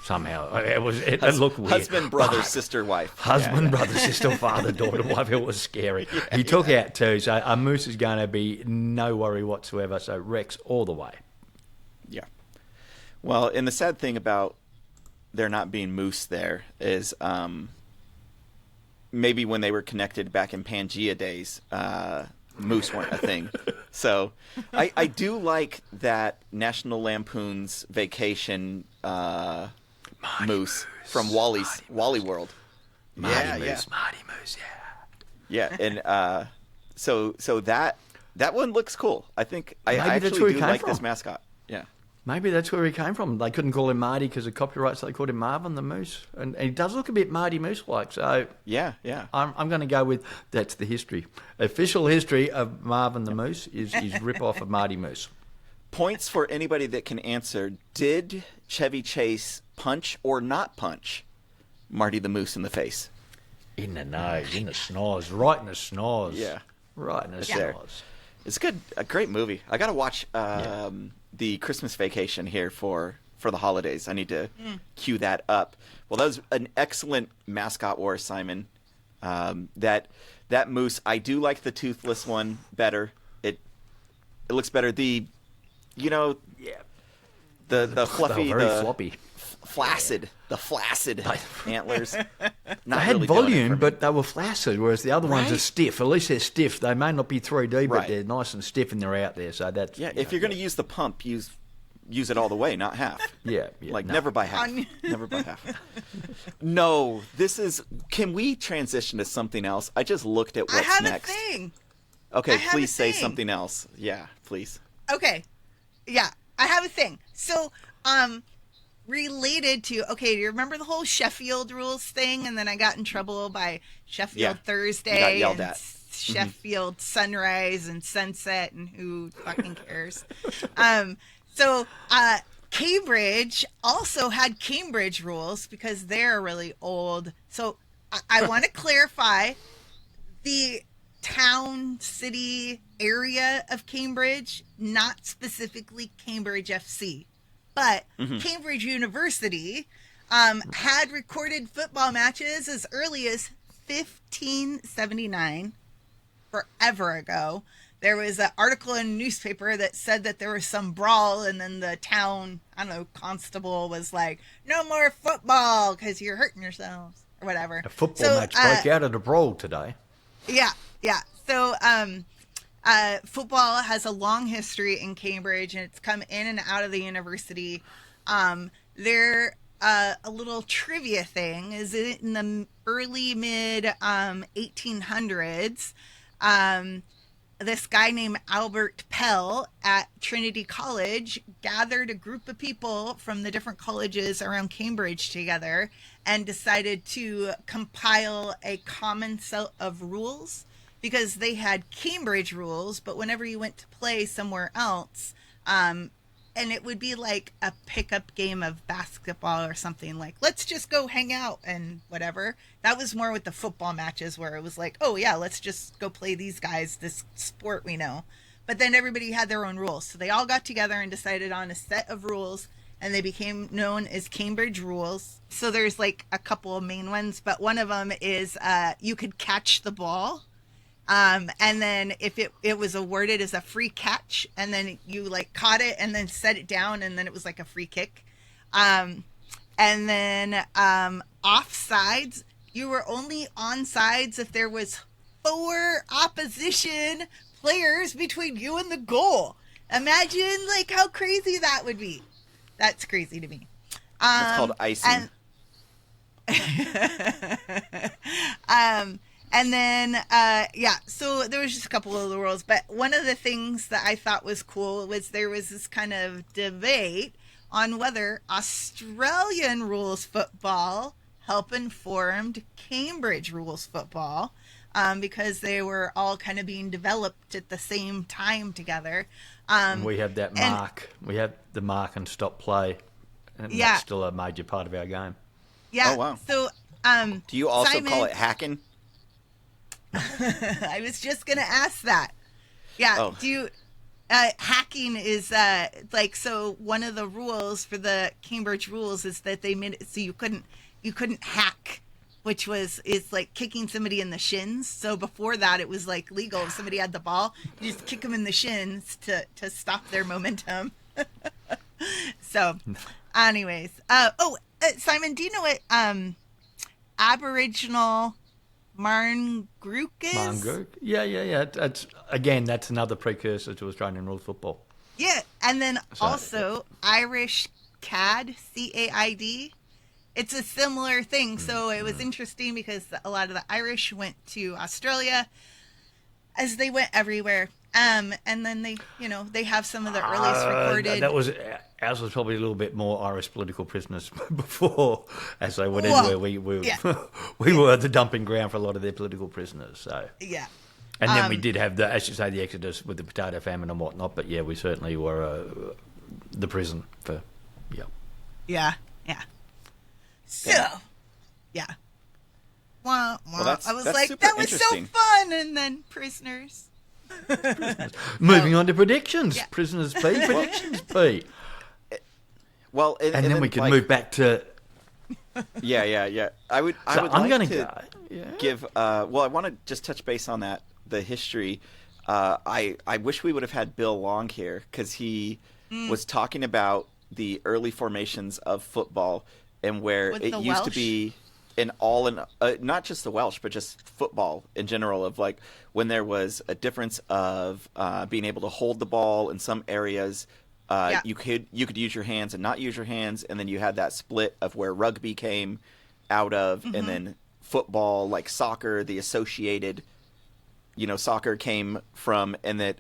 somehow. It looked weird. Husband, brother, But- sister, wife. Husband, brother, sister, father, daughter, wife. It was scary. He took out two, so a moose is going to be no worry whatsoever. So Rex all the way. Yeah. Well, and the sad thing about there not being moose there is maybe when they were connected back in Pangea days, moose weren't a thing. So I do like that National Lampoon's Vacation moose from Wally World. Marty Yeah. Moose, Marty Moose, Yeah, and so that one looks cool. I think I Maybe that's actually where he do came like this from. mascot. Yeah. Maybe that's where he came from. They couldn't call him Marty because of copyright, so they called him Marvin the Moose. And he does look a bit Marty Moose-like. So Yeah. I'm going to go with that's the history. Official history of Marvin the Moose is rip-off of Marty Moose. Points for anybody that can answer. Did Chevy Chase punch or not punch Marty the Moose in the face? In the nose, in the snores, right in the snores. Yeah. Right in the There. snores. It's good. A great movie. I got to watch the Christmas Vacation here for the holidays. I need to cue that up. Well, that was an excellent mascot war, Simon. That moose, I do like the toothless one better. It looks better. The fluffy, Very floppy. flaccid antlers. They had volume, but they were flaccid, whereas the other ones are stiff. At least they're stiff. They may not be 3D, but they're nice and stiff and they're out there. So that's if you're going to use the pump, use it all the way, not half. Never by half. Never by half. No, this is. Can we transition to something else? I just looked at what's I have next. a thing. Okay, please say something else. Yeah, please. Okay. Yeah, I have a thing. So, related to, do you remember the whole Sheffield rules thing? And then I got in trouble by Sheffield Thursday. You got yelled and at. Sheffield sunrise and sunset, and who fucking cares? So Cambridge also had Cambridge rules because they're really old. So I want to clarify the town, city, area of Cambridge, not specifically Cambridge FC, but Cambridge University had recorded football matches as early as 1579, forever ago. There was an article in a newspaper that said that there was some brawl, and then the town, constable was like, no more football because you're hurting yourselves, or whatever. A football match broke out of the brawl today. Yeah. So, football has a long history in Cambridge, and it's come in and out of the university. A little trivia thing is in the early mid 1800s. This guy named Albert Pell at Trinity College gathered a group of people from the different colleges around Cambridge together and decided to compile a common set of rules, because they had Cambridge rules, but whenever you went to play somewhere else, and it would be like a pickup game of basketball or something, like, let's just go hang out and whatever. That was more with the football matches, where it was like, oh yeah, let's just go play these guys, this sport we know. But then everybody had their own rules. So they all got together and decided on a set of rules, and they became known as Cambridge rules. So there's like a couple of main ones, but one of them is you could catch the ball. And then if it was awarded as a free catch, and then you like caught it and then set it down, and then it was like a free kick. And then offsides, you were only onside if there was 4 opposition players between you and the goal. Imagine like how crazy that would be. That's crazy to me. That's called icing. And then, so there was just a couple of the rules. But one of the things that I thought was cool was there was this kind of debate on whether Australian rules football helped informed Cambridge rules football, because they were all kind of being developed at the same time together. We have that mark. We have the mark and stop play. And that's still a major part of our game. Yeah. Oh, wow. So, do you also Simon, call it hacking? I was just going to ask that. Yeah. Oh. Do you, hacking is so one of the rules for the Cambridge rules is that they made it so you couldn't hack, which is like kicking somebody in the shins. So before that, it was like legal. If somebody had the ball, you just kick them in the shins to stop their momentum. So anyways, Simon, do you know what Aboriginal Marngrook is? Marngrook? Yeah. That's another precursor to Australian rules football. Yeah, and then also Irish CAD, CAID. It's a similar thing. So it was interesting because a lot of the Irish went to Australia, as they went everywhere. And then they have some of the earliest recorded. Ours was probably a little bit more Irish political prisoners before, as they went in where we were the dumping ground for a lot of their political prisoners. So yeah. And then we did have as you say, the exodus with the potato famine and whatnot. But yeah, we certainly were the prison for, Yeah. So, yeah. Well, I was like, that was so fun, and then prisoners. Moving on to predictions. Prisoners P, predictions P. Well, and then we can move back to. Yeah. I would like to give. I want to just touch base on that. The history. I wish we would have had Bill Long here because he was talking about the early formations of football and where it used to be not just the Welsh, but just football in general, of like when there was a difference of being able to hold the ball in some areas. You could use your hands and not use your hands, and then you had that split of where rugby came out of, and then football, like soccer, the associated, soccer came from, and that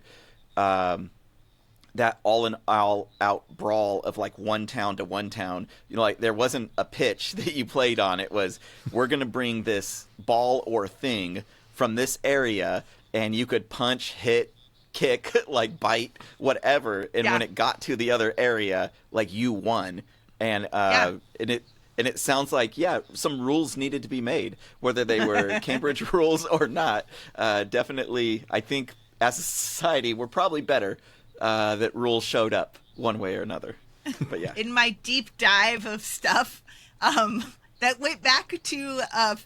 that all out brawl of like one town to one town. Like there wasn't a pitch that you played on. It was, we're going to bring this ball or thing from this area, and you could punch, hit, kick, like bite, whatever. And when it got to the other area, like you won. And it sounds like, some rules needed to be made, whether they were Cambridge rules or not. Definitely, I think as a society, we're probably better that rules showed up one way or another. But yeah. In my deep dive of stuff that went back to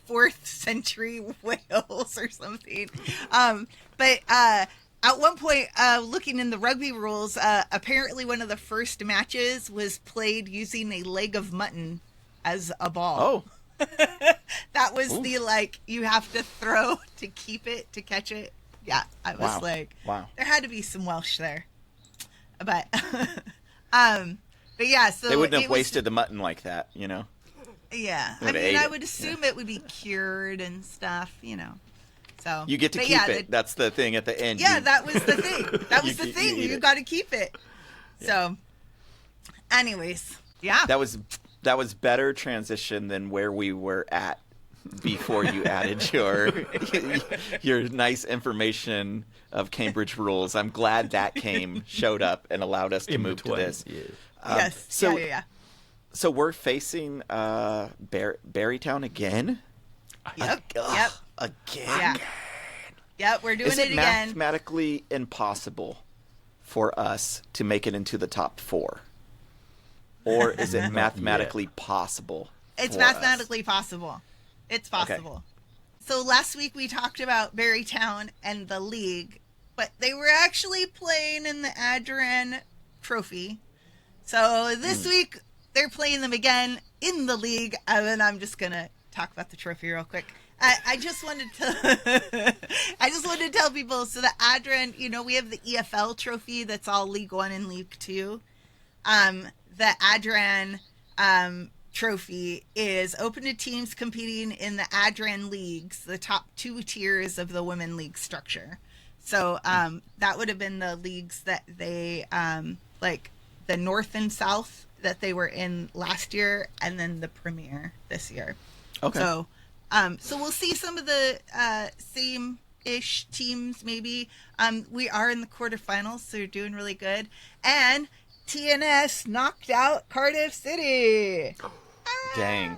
4th century Wales or something. But at one point, looking in the rugby rules, apparently one of the first matches was played using a leg of mutton as a ball. Oh. That was you have to throw to keep it, to catch it. Yeah, I was wow. There had to be some Welsh there. But, but yeah, so they wouldn't have wasted the mutton like that, Yeah, I mean, I would assume it would be cured and stuff, So you get to keep it. That's the thing at the end. Yeah, that was the thing. That was the thing. You got to keep it. Yeah. So, anyways, yeah. That was better transition than where we were at before you added your nice information of Cambridge rules. I'm glad that showed up and allowed us to move to this. Yeah. Yes. So, yeah. So we're facing Barrytown again. Yep. Again. Yeah, we're doing it again. Is it mathematically impossible for us to make it into the top 4? Or is it mathematically possible? It's mathematically possible. It's possible. Okay. So last week we talked about Barrytown and the league, but they were actually playing in the Adran Trophy. So this week they're playing them again in the league, and then I'm just going to talk about the trophy real quick. I just wanted to tell people, so the Adran, we have the EFL trophy that's all League 1 and League 2. The Adran Trophy is open to teams competing in the Adran leagues, the top 2 tiers of the women league structure. So that would have been the leagues that they like the North and South that they were in last year, and then the Premier this year. Okay. So we'll see some of the same-ish teams maybe. We are in the quarterfinals, so you're doing really good. And TNS knocked out Cardiff City. Dang.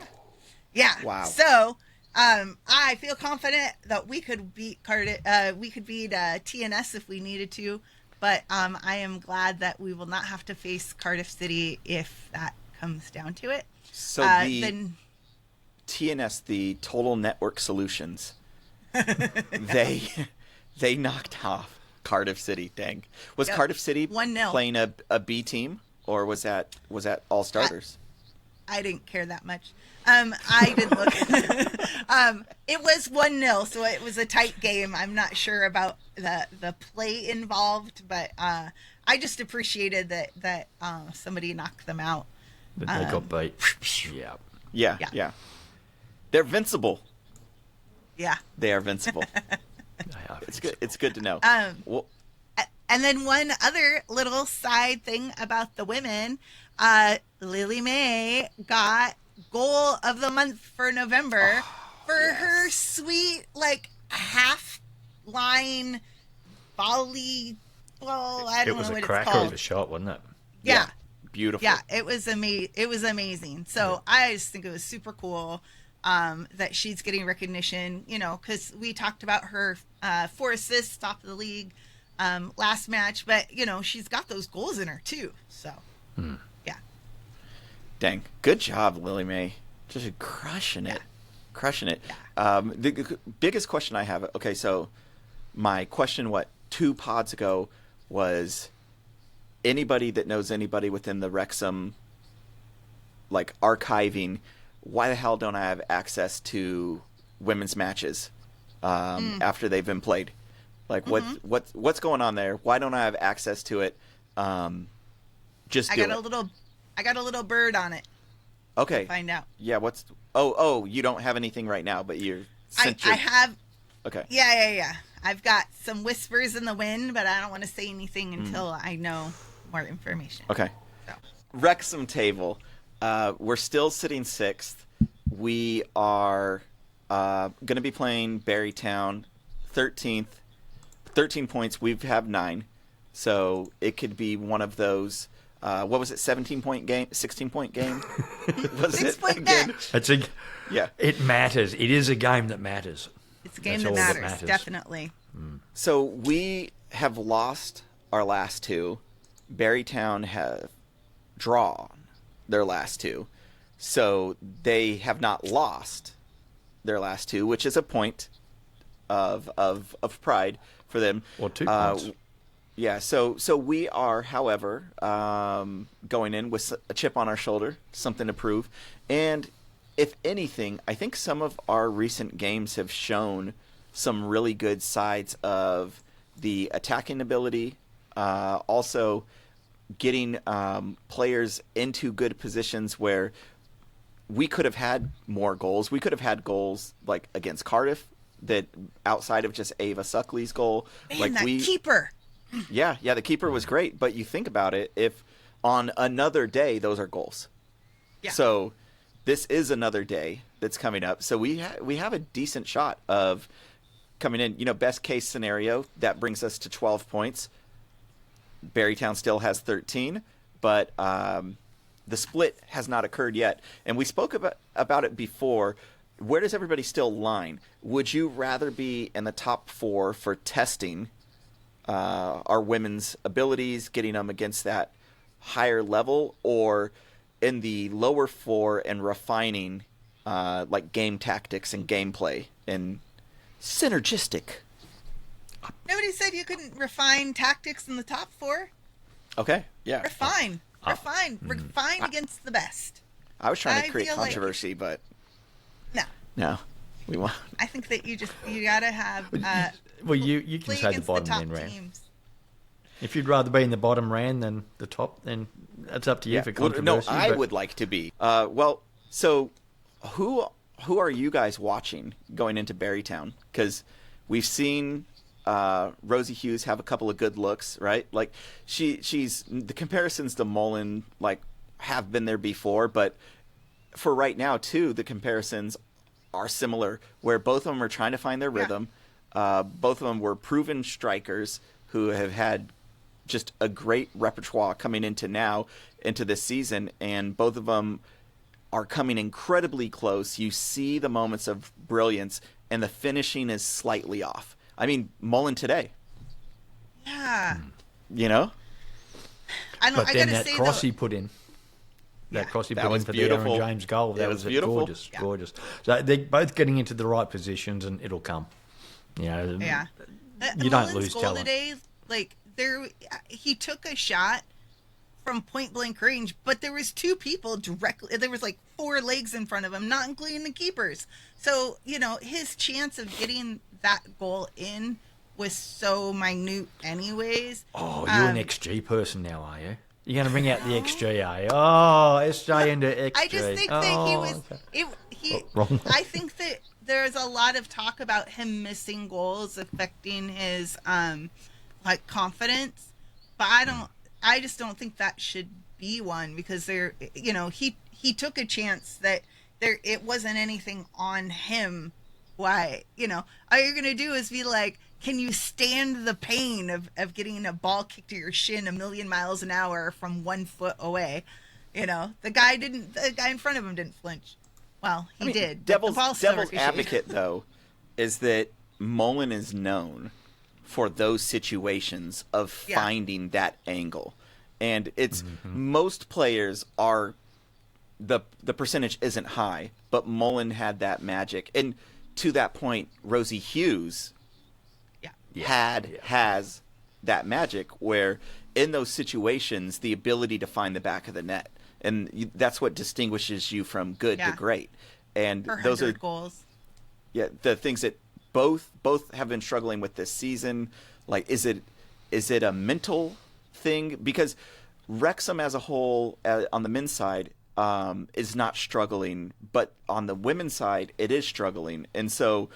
Yeah. Wow. So I feel confident that we could beat Cardiff. We could beat TNS if we needed to. But I am glad that we will not have to face Cardiff City if that comes down to it. So then TNS, the Total Network Solutions, they knocked off Cardiff City. Dang. Was Cardiff City 1-0 playing a B team, or was that all starters? I didn't care that much. I didn't look. It was 1-0, so it was a tight game. I'm not sure about the play involved, but I just appreciated that somebody knocked them out. But they got beat. Yeah. They're invincible. Yeah. They are invincible. They are. It's good to know. And And then one other little side thing about the women, Lily May got goal of the month for November for her sweet, like, half line volley. Well, I don't know what it's called. It was a cracker of a shot, wasn't it? Yeah. Beautiful. Yeah, it was amazing. So I just think it was super cool that she's getting recognition, you know, because we talked about her 4 assists, top of the league last match, but, you know, she's got those goals in her too. So, yeah. Dang. Good job, Lily May. Just crushing it. Crushing it. Yeah. The biggest question I have, okay, so my question, 2 pods ago was anybody that knows anybody within the Wrexham, like, archiving, why the hell don't I have access to women's matches after they've been played? Like, what's going on there? Why don't I have access to it? I got a little bird on it. Okay. Find out. Yeah. Oh, you don't have anything right now, but I have. Okay. Yeah. I've got some whispers in the wind, but I don't want to say anything until I know more information. Okay. So. Wrexham table. We're still sitting 6th. We are going to be playing Barrytown 13th. 13 points. We have 9. So it could be one of those. What was it? 17-point game? 16-point game? Was 6-point game? Yeah. It matters. It is a game that matters. It's a game that matters, definitely. So we have lost our last 2. Barrytown have drawn their last 2. So they have not lost their last 2, which is a point of pride for them. Well, 2 points. Yeah, so we are, however, going in with a chip on our shoulder, something to prove. And if anything, I think some of our recent games have shown some really good sides of the attacking ability, also getting players into good positions where we could have had more goals. We could have had goals like against Cardiff that outside of just Ava Suckley's goal. Man, like that keeper. Yeah, the keeper was great, but you think about it, if on another day those are goals. Yeah. So this is another day that's coming up. So we have a decent shot of coming in. You know, best case scenario, that brings us to 12 points. Barrytown still has 13, but the split has not occurred yet. And we spoke about it before. Where does everybody still line? Would you rather be in the top 4 for testing our women's abilities, getting them against that higher level, or in the lower 4 and refining like game tactics and gameplay and synergistic? Nobody said you couldn't refine tactics in the top 4. Okay, yeah. Refine against the best. I was trying to create controversy, but no, we won't. I think that you gotta have. Well, you can say the bottom then, Ran. If you'd rather be in the bottom, Ran, than the top, then that's up to you for controversy. No, I would like to be. So who are you guys watching going into Barrytown? Because we've seen Rosie Hughes have a couple of good looks, right? Like she's the comparisons to Mullen like have been there before, but for right now too, the comparisons are similar, where both of them are trying to find their rhythm. Both of them were proven strikers who have had just a great repertoire coming into this season, and both of them are coming incredibly close. You see the moments of brilliance, and the finishing is slightly off. I mean, Mullen today. Yeah. You know? But then that cross he put in. That cross he put in for beautiful. The Aaron James goal. That was beautiful. Gorgeous. So they're both getting into the right positions, and it'll come. You know, you don't lose talent. Today, like he took a shot from point blank range, but there was 2 people directly. There was like 4 legs in front of him, not including the keepers. So you know his chance of getting that goal in was so minute, anyways. Oh, you're an XG person now, are you? You're going to bring out the XG, are you? Oh, SJ into XG. I just think that he was. Okay. Wrong. I think that there's a lot of talk about him missing goals affecting his like confidence, but I just don't think that should be one, because there, he took a chance that it wasn't anything on him. Why, all you're gonna do is be like, can you stand the pain of getting a ball kicked to your shin a million miles an hour from 1 foot away? The guy in front of him didn't flinch. Well, he did. Devil's advocate, though, is that Mullen is known for those situations of finding that angle. And it's most players are, the percentage isn't high, but Mullen had that magic. And to that point, Rosie Hughes has that magic where in those situations, the ability to find the back of the net. And that's what distinguishes you from good to great. And those are goals. Yeah, the things that both have been struggling with this season. Like, is it a mental thing? Because Wrexham as a whole, on the men's side, is not struggling, but on the women's side, it is struggling. And so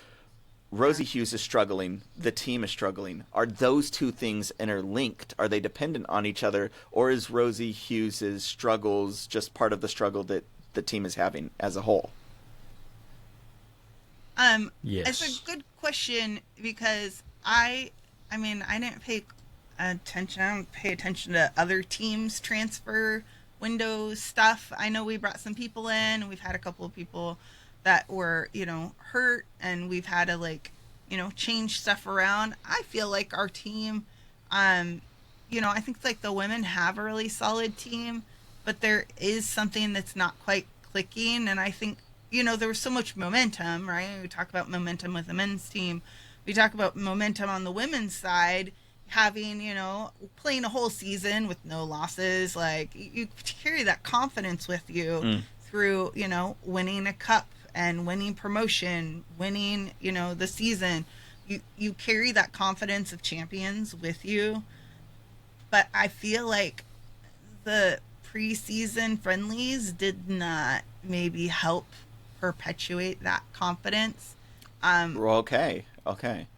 Rosie Hughes is struggling, the team is struggling. Are those two things interlinked? Are they dependent on each other? Or is Rosie Hughes' struggles just part of the struggle that the team is having as a whole? Yes. It's a good question, because I didn't pay attention. I don't pay attention to other teams' transfer windows stuff. I know we brought some people in, and we've had a couple of people that were, hurt, and we've had to change stuff around. I feel like our team, I think like the women have a really solid team, but there is something that's not quite clicking. And I think, there was so much momentum, right? We talk about momentum with the men's team. We talk about momentum on the women's side, having, playing a whole season with no losses. Like, you carry that confidence with you through, winning a cup and winning promotion, winning, the season. You carry that confidence of champions with you. But I feel like the preseason friendlies did not maybe help perpetuate that confidence. Okay.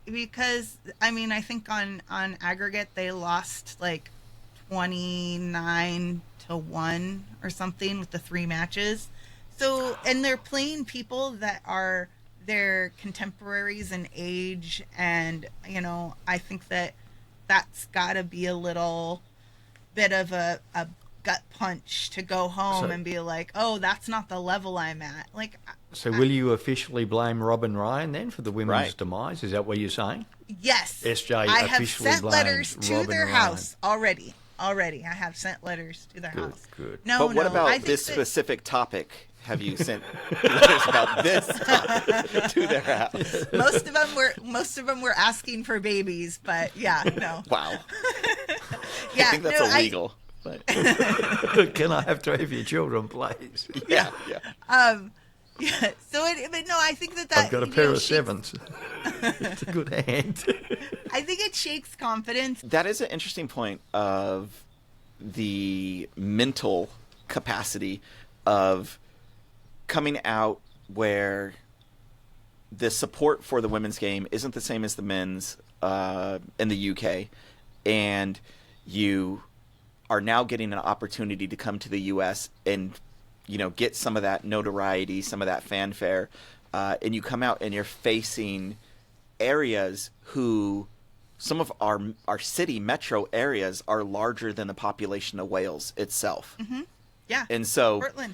Because, I think on aggregate, they lost like 29-1 or something with the 3 matches. So, and they're playing people that are their contemporaries in age. And, I think that's got to be a little bit of a gut punch to go home and be like, oh, that's not the level I'm at. Like, so will you officially blame Robin Ryan then for the women's demise? Is that what you're saying? Yes. SJ I have officially sent letters blames to Robin their Ryan. house already. I have sent letters to their house. Good. No, but what I about think this specific topic? Have you sent letters about this topic to their house? Most of them were asking for babies, but no. Wow. Yeah, I think that's illegal. But Can I have 3 of your children, please? yeah. Yeah. So, but no, I think that I've got a pair of 7s. It's a good hand. I think it shakes confidence. That is an interesting point of the mental capacity of coming out where the support for the women's game isn't the same as the men's in the UK, and you are now getting an opportunity to come to the US and get some of that notoriety, some of that fanfare, and you come out and you're facing areas who some of our city metro areas are larger than the population of Wales itself. Mm-hmm. Yeah. And so Portland.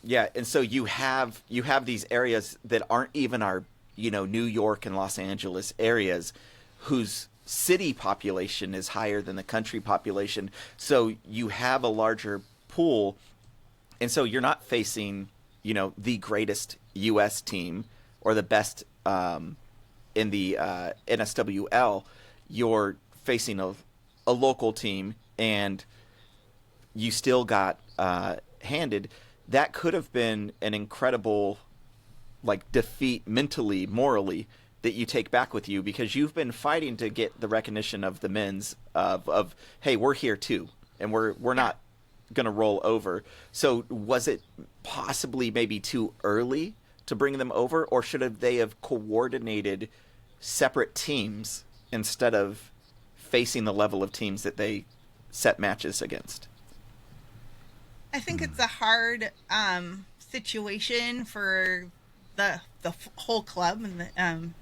Yeah, and so you have these areas that aren't even our New York and Los Angeles areas, whose city population is higher than the country population. So you have a larger pool, and so you're not facing the greatest U.S. team or the best in the NSWL. You're facing a local team, and you still got handed. That could have been an incredible defeat mentally, morally, that you take back with you, because you've been fighting to get the recognition of the men's of hey, we're here too, and we're not going to roll over. So was it possibly maybe too early to bring them over, or should they have coordinated separate teams instead of facing the level of teams that they set matches against. I think it's a hard situation for the whole club and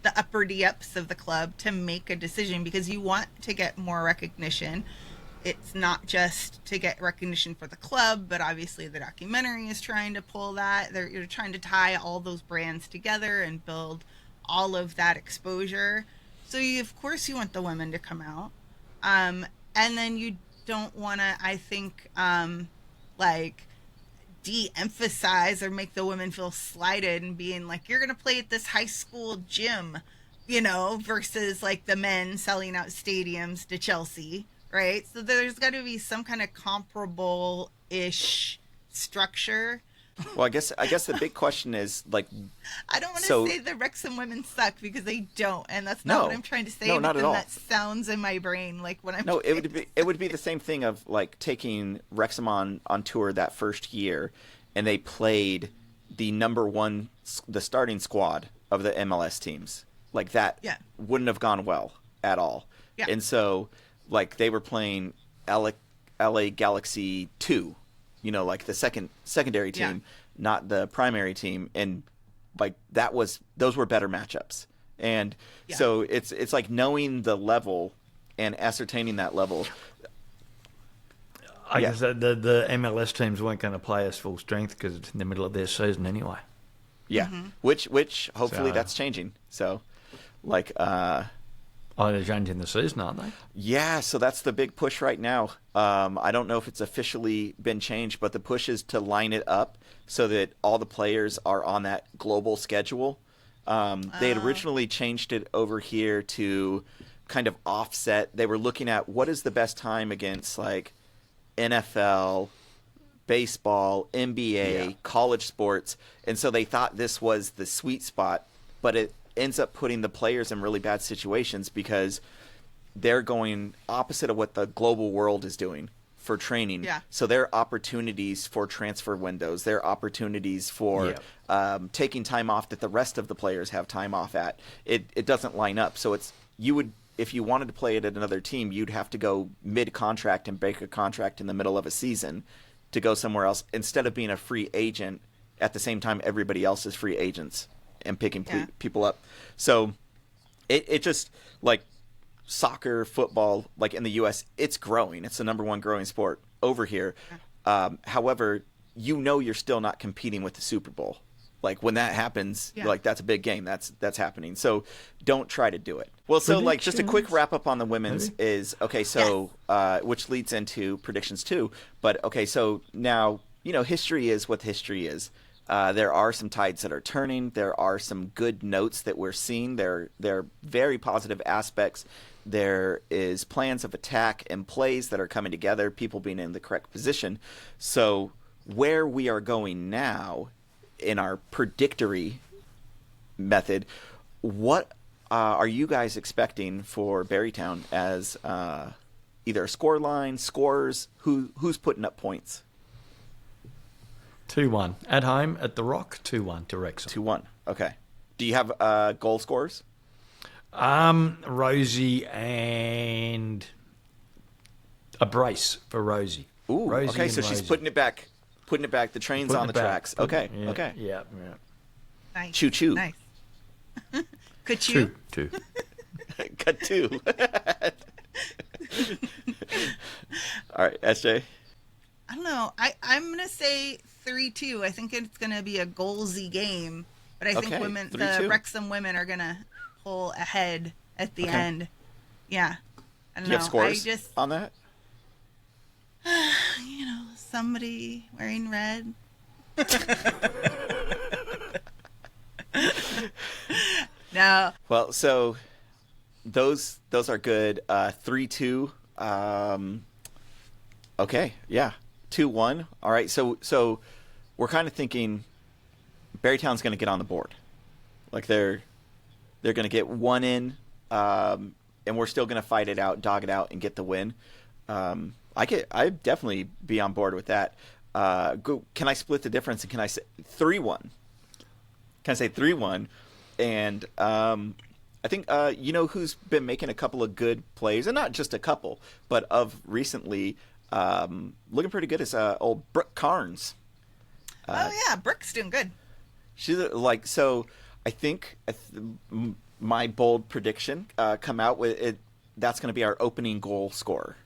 the upper ups of the club to make a decision, because you want to get more recognition. It's not just to get recognition for the club, but obviously the documentary is trying to pull that. You're trying to tie all those brands together and build all of that exposure. So of course you want the women to come out, and then you don't want to, I think, de-emphasize or make the women feel slighted and being like, you're going to play at this high school gym, versus like the men selling out stadiums to Chelsea, right? So there's got to be some kind of comparable-ish structure. Well, I guess the big question is, like, I don't want to say the Wrexham women suck, because they don't, and that's not what I'm trying to say. No, not at all. That sounds in my brain like when I'm. No, it would be the same thing of like taking Wrexham on tour that first year, and they played the the starting squad of the MLS teams. Like that wouldn't have gone well at all. Yeah. And so, like, they were playing LA Galaxy 2. Like the secondary team, not the primary team, and like those were better matchups. And so it's like knowing the level and ascertaining that level. I guess the MLS teams weren't going to play us full strength because it's in the middle of their season anyway. Yeah, which hopefully that's changing. So, like. They're changing the season, aren't they? Yeah, so that's the big push right now. I don't know if it's officially been changed, but the push is to line it up so that all the players are on that global schedule. They had originally changed it over here to kind of offset. They were looking at what is the best time against like NFL, baseball, NBA, college sports. And so they thought this was the sweet spot, but it ends up putting the players in really bad situations because they're going opposite of what the global world is doing for training. Yeah. So there are opportunities for transfer windows. There are opportunities for taking time off that the rest of the players have time off at. It doesn't line up. So if you wanted to play it at another team, you'd have to go mid-contract and break a contract in the middle of a season to go somewhere else instead of being a free agent at the same time everybody else is free agents and picking people up. So it just, like, soccer, football, like in the U.S., it's growing. It's the number one growing sport over here. However, you're still not competing with the Super Bowl. Like, when that happens, like, that's a big game. That's happening. So don't try to do it. Well, so, like, just a quick wrap-up on the women's is, okay, so, which leads into predictions too. But, okay, so now, history is what history is. There are some tides that are turning. There are some good notes that we're seeing. There are very positive aspects. There is plans of attack and plays that are coming together, people being in the correct position. So where we are going now in our predictory method, what are you guys expecting for Barrytown as either a score line, scores, who's putting up points? 2-1. At home at the Rock, 2-1 to Wrexham. 2-1. Okay. Do you have goal scores? Rosie and a brace for Rosie. Ooh, Rosie okay, so she's putting it back. The train's on the tracks. Okay, okay. Yeah. Nice. Choo-choo. Nice. Ka-choo. Two. Ka-choo. All right, SJ? I don't know. I'm going to say 3-2. I think it's going to be a goalsy game. But I think the Wrexham women are going to pull ahead at the end. Yeah. I don't know. Do you have scores on that? Somebody wearing red. No. Well, so those are good. 3-2. Okay, yeah. 2-1. All right, so we're kind of thinking Barrytown's going to get on the board. Like they're going to get one in, and we're still going to fight it out, dog it out, and get the win. I'd definitely be on board with that. Can I split the difference, and can I say 3-1? Can I say 3-1? And I think you know who's been making a couple of good plays, and not just a couple, but of recently looking pretty good is old Brooke Carnes. Oh yeah, Brooke's doing good. She's like, so I think my bold prediction come out with it. That's going to be our opening goal scorer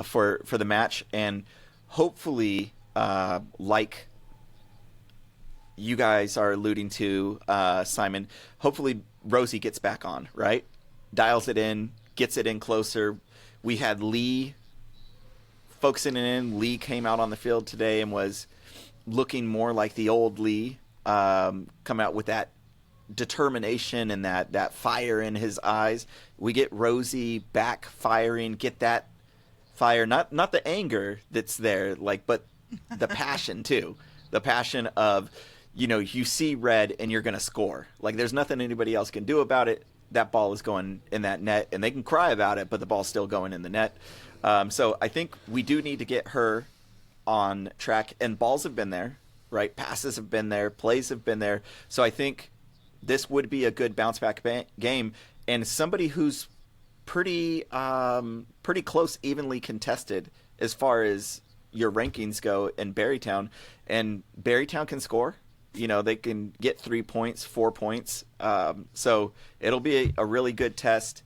for the match, and hopefully, like you guys are alluding to, Simon, hopefully Rosie gets back on, right? Dials it in, gets it in closer. We had Lee focusing it in. Lee came out on the field today and was looking more like the old Lee, come out with that determination and that fire in his eyes. We get Rosie back firing, get that fire, not the anger that's there, like, but the passion too. The passion of, you know, you see red and you're going to score. Like, there's nothing anybody else can do about it. That ball is going in that net, and they can cry about it, but the ball's still going in the net. So I think we do need to get her on track, and balls have been there, right? Passes have been there, plays have been there. So I think this would be a good bounce back game, and somebody who's pretty close, evenly contested as far as your rankings go in Barrytown, and Barrytown can score. You know, they can get 3 points, 4 points. So it'll be a really good test.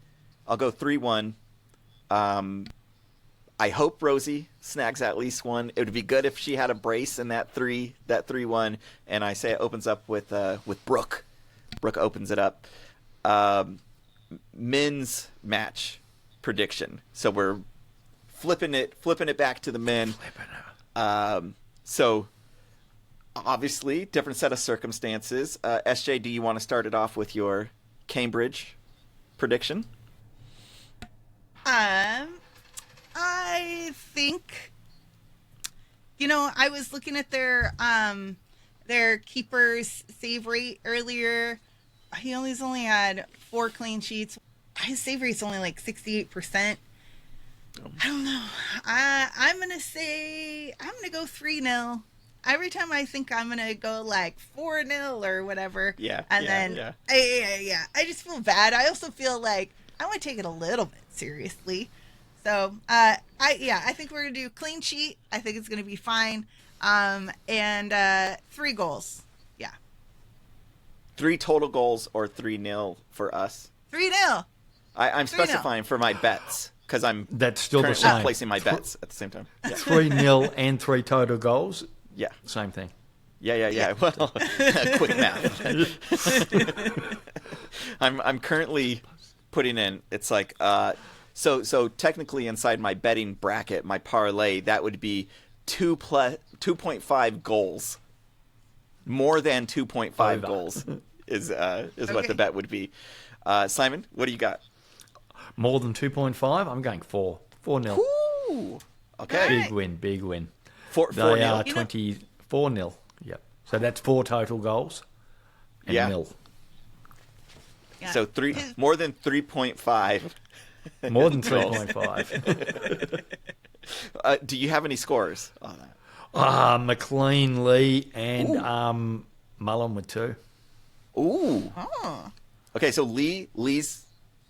I'll go 3-1. I hope Rosie snags at least one. It would be good if she had a brace in that 3-1. And I say it opens up with Brooke. Brooke opens it up. Men's match prediction. So we're flipping it back to the men. So obviously, different set of circumstances. SJ, do you want to start it off with your Cambridge prediction? I think, you know, I was looking at their keeper's save rate earlier. He only had 4 clean sheets. His save rate's only like 68%. I don't know. I'm gonna go 3-0. Every time I think I'm gonna go like 4-0 or whatever. Yeah. And then I just feel bad. I also feel like I want to take it a little bit seriously. So I think we're gonna do clean sheet. I think it's gonna be fine. And 3 goals. Yeah. 3 total goals or 3-0 for us? 3-0. I'm specifying for my bets because that's still the currently same. placing my bets at the same time. Yeah. 3-0 and 3 total goals. Yeah. Same thing. Yeah. Well, quick math. I'm currently putting in. It's like so technically inside my betting bracket, my parlay, that would be 2.5 goals. More than 2.5 goals is what the bet would be. Simon, what do you got? More than 2.5? I'm going 4. 4-0. Ooh. Okay. Big win. 4-0. They are 24-0. Yep. So that's 4 total goals. And nil. Yeah. So more than 3.5. More than 3.5. Do you have any scores on that? McLean, Lee, and Mullen with 2. Ooh. Oh. Okay, so Lee's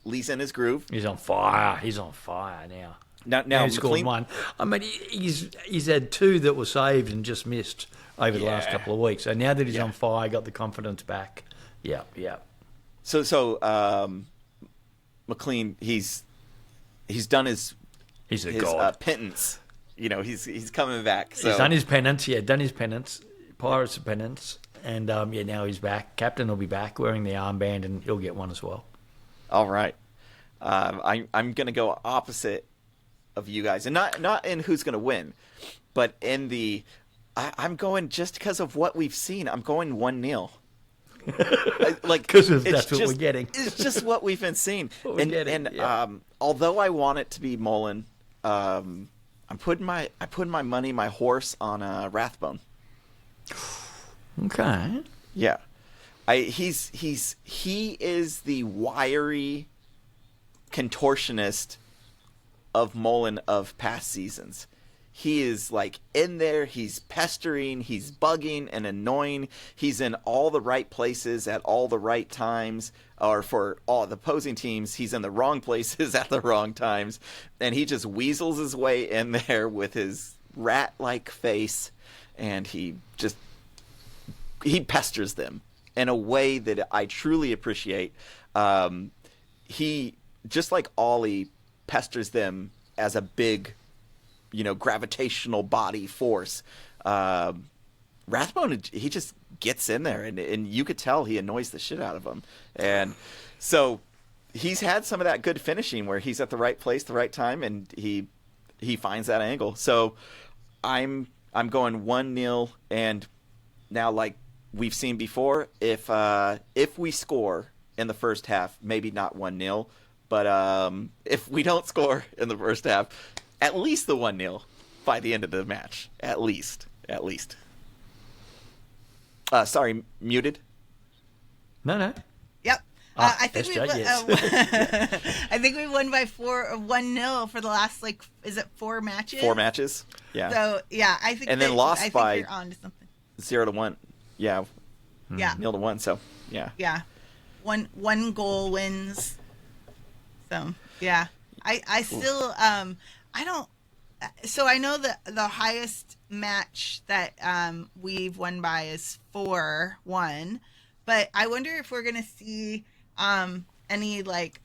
in his groove. He's on fire. He's on fire now. Now he scored 1. I mean, he's had 2 that were saved and just missed over the last couple of weeks. So now that he's on fire, got the confidence back. Yeah. So McLean, he's done his penance. You know, he's coming back. So. He's done his penance. Yeah, done his penance. Pirates of penance. And now he's back. Captain will be back wearing the armband, and he'll get 1 as well. All right. I'm going to go opposite of you guys, and not in who's going to win, but in the I'm going just because of what we've seen. I'm going 1-0. Like because that's what we're getting. It's just what we've been seeing. Although I want it to be Mullen, I'm putting my money, my horse on Rathbone. Okay. Yeah. He is the wiry contortionist of Mullen of past seasons. he is like in there. He's pestering, he's bugging and annoying. He's in all the right places at all the right times. Or for all the opposing teams, he's in the wrong places at the wrong times. And he just weasels his way in there with his rat-like face. And he pesters them in a way that I truly appreciate. He, just like Ollie, pesters them as a big, gravitational body force. Rathbone, he just gets in there, and you could tell he annoys the shit out of him. And so he's had some of that good finishing where he's at the right place, the right time, and he finds that angle. So I'm going 1-0, and now, like we've seen before, if we score in the first half, maybe not 1-0, but if we don't score in the first half, at least the 1-0 by the end of the match. At least. Sorry, muted? No. Yep. I think I think we won by 1-0 for the last, is it 4 matches? 4 matches? Yeah. So, yeah, I think. And then lost by you're on to something. 0-1. Yeah. Yeah. 0-1. So, yeah. Yeah. One goal wins. So, yeah. I still I don't. So I know that the highest match that we've won by is 4-1, but I wonder if we're gonna see any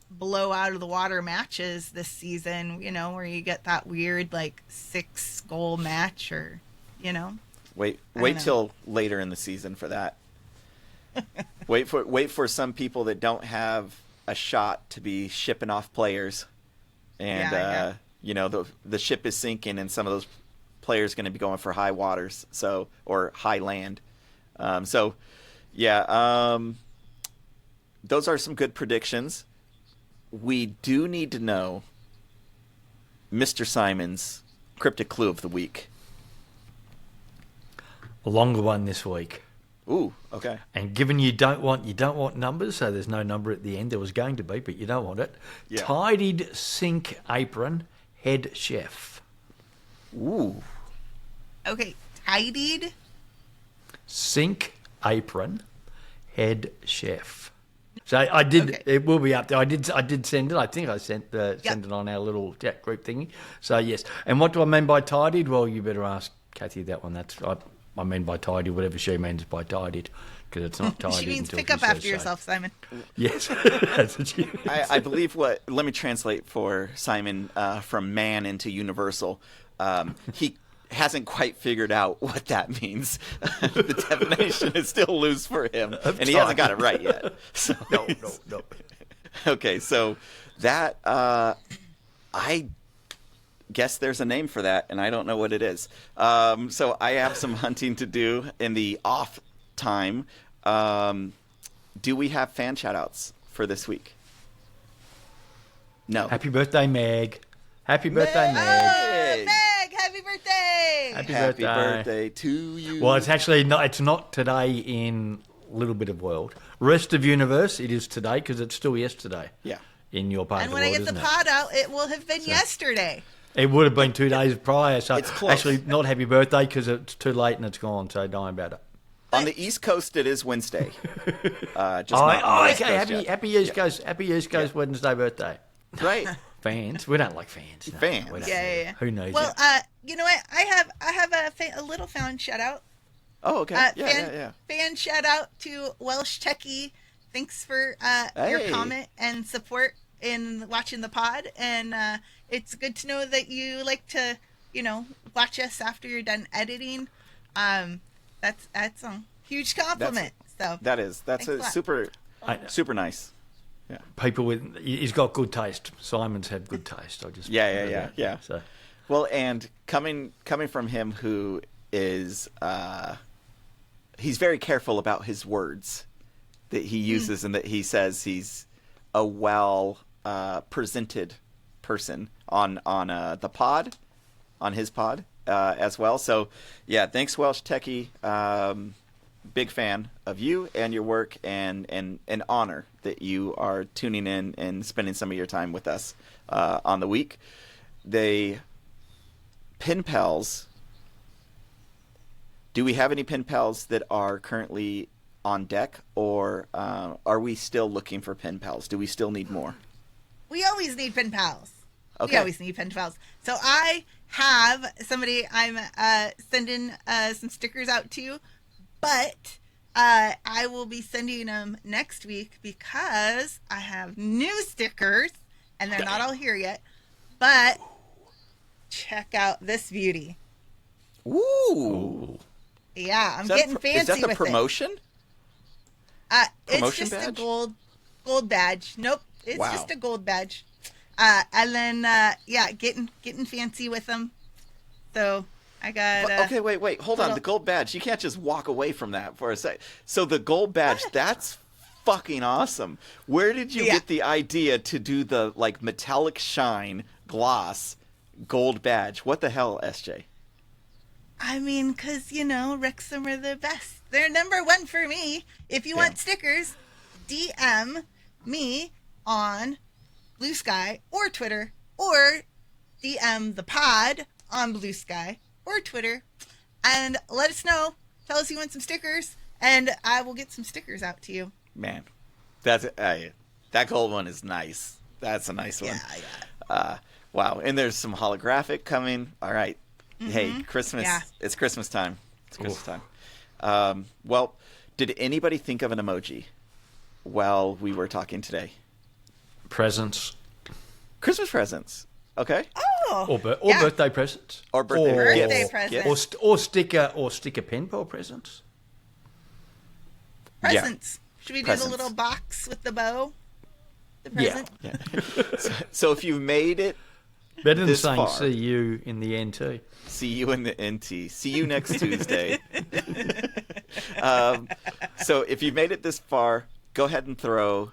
blow out of the water matches this season. Where you get that weird 6-goal match, or Wait till later in the season for that. wait for some people that don't have a shot to be shipping off players, and the ship is sinking, and some of those players going to be going for high waters, or high land. Those are some good predictions. We do need to know Mr. Simon's Cryptik Clue of the week. A longer one this week. Ooh, okay. And given you don't want numbers, so there's no number at the end. There was going to be, but you don't want it. Yeah. Tidied sink apron, head chef. Ooh. Okay, tidied sink apron, head chef. So I did. Okay. It will be up there. I did send it. I think I sent it on our little chat group thingy. So yes. And what do I mean by tidied? Well, you better ask Kathy that one. I mean by tidy whatever she means by tidied, because it's not tidied. She means until pick she up says after so. yourself, Simon. Yes, that's what she means. I believe let me translate for Simon from man into universal. He hasn't quite figured out what that means. The definition is still loose for him, and he hasn't got it right yet. So No. Okay, so that I guess there's a name for that, and I don't know what it is. So I have some hunting to do in the off time. Do we have fan shoutouts for this week? No. Happy birthday, Meg. Happy birthday, Meg. Oh, Meg, happy birthday! Happy birthday to you. Well, it's actually not. It's not today in little bit of world. Rest of universe, it is today because it's still yesterday. Yeah. In your part And of the when world, I get the isn't pod out, it will have been yesterday. it would have been 2 days prior. So It's close. actually, not happy birthday because it's too late and it's gone. So don't worry about it. On the East Coast, it is Wednesday. Just not on the West okay. Coast yet. Happy East Coast. Happy East Coast Wednesday birthday. Right. Fans, we don't like fans. No, Fans. we don't. Yeah. Who knows? Well, that? you know what? I have a little fan shout out. Oh, okay. Yeah. Fan shout out to Welsh Techie. Thanks for your Hey. comment and support in watching the pod. And it's good to know that you like to, watch us after you're done editing. That's a huge compliment. That's Thanks a a lot. super nice. Yeah. People he's got good taste. Simon's had good taste. I just Yeah. So Well, and coming from him, who is he's very careful about his words that he uses, and that he says he's a well presented person on the pod, on his pod as well. So yeah, thanks, Welsh Techie. Big fan of you and your work, and an honor that you are tuning in and spending some of your time with us on the week. pen pals. Do we have any pen pals that are currently on deck, or are we still looking for pen pals? Do we still need more? We always need pen pals. Okay. We always need pen pals. So I have somebody I'm sending some stickers out to, but I will be sending them next week because I have new stickers, and they're not all here yet. But check out this beauty. Ooh. Yeah, I'm getting fancy with it. Is that the promotion? It's just badge? a gold badge. Nope, it's Wow. just a gold badge. And then getting fancy with them. So I got. Okay, wait, hold on. The gold badge. You can't just walk away from that for a sec. So the gold badge, that's fucking awesome. Where did you get the idea to do the like metallic shine gloss gold badge? What the hell, SJ? I mean, because, Wrexham are the best. They're number one for me. If you want stickers, DM me on Blue Sky or Twitter, or DM the pod on Blue Sky or Twitter, and let us know. Tell us you want some stickers, and I will get some stickers out to you. Man, that gold one is nice. That's a nice one. Yeah. Wow, and there's some holographic coming. All right. Hey, Christmas. Yeah. It's Christmas time. It's Christmas time. Well, did anybody think of an emoji while we were talking today? Presents. Christmas presents. Okay. Oh. Or birthday presents. Or birthday presents. Or sticker pen pal presents. Presents. Should we do Presents. the little box with the bow? The present? Yeah. So if you made it Better than this saying far, see you in the NT. see you in the NT. See you next Tuesday. So if you made it this far, go ahead and throw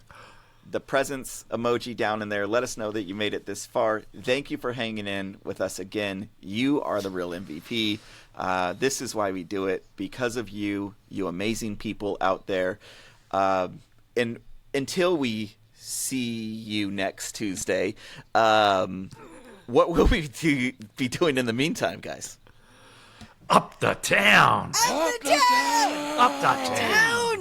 the presents emoji down in there. Let us know that you made it this far. Thank you for hanging in with us again. You are the real MVP. This is why we do it, because of you amazing people out there. And until we see you next Tuesday, what will we be doing in the meantime, guys? Up the town. Up the town! Up the town.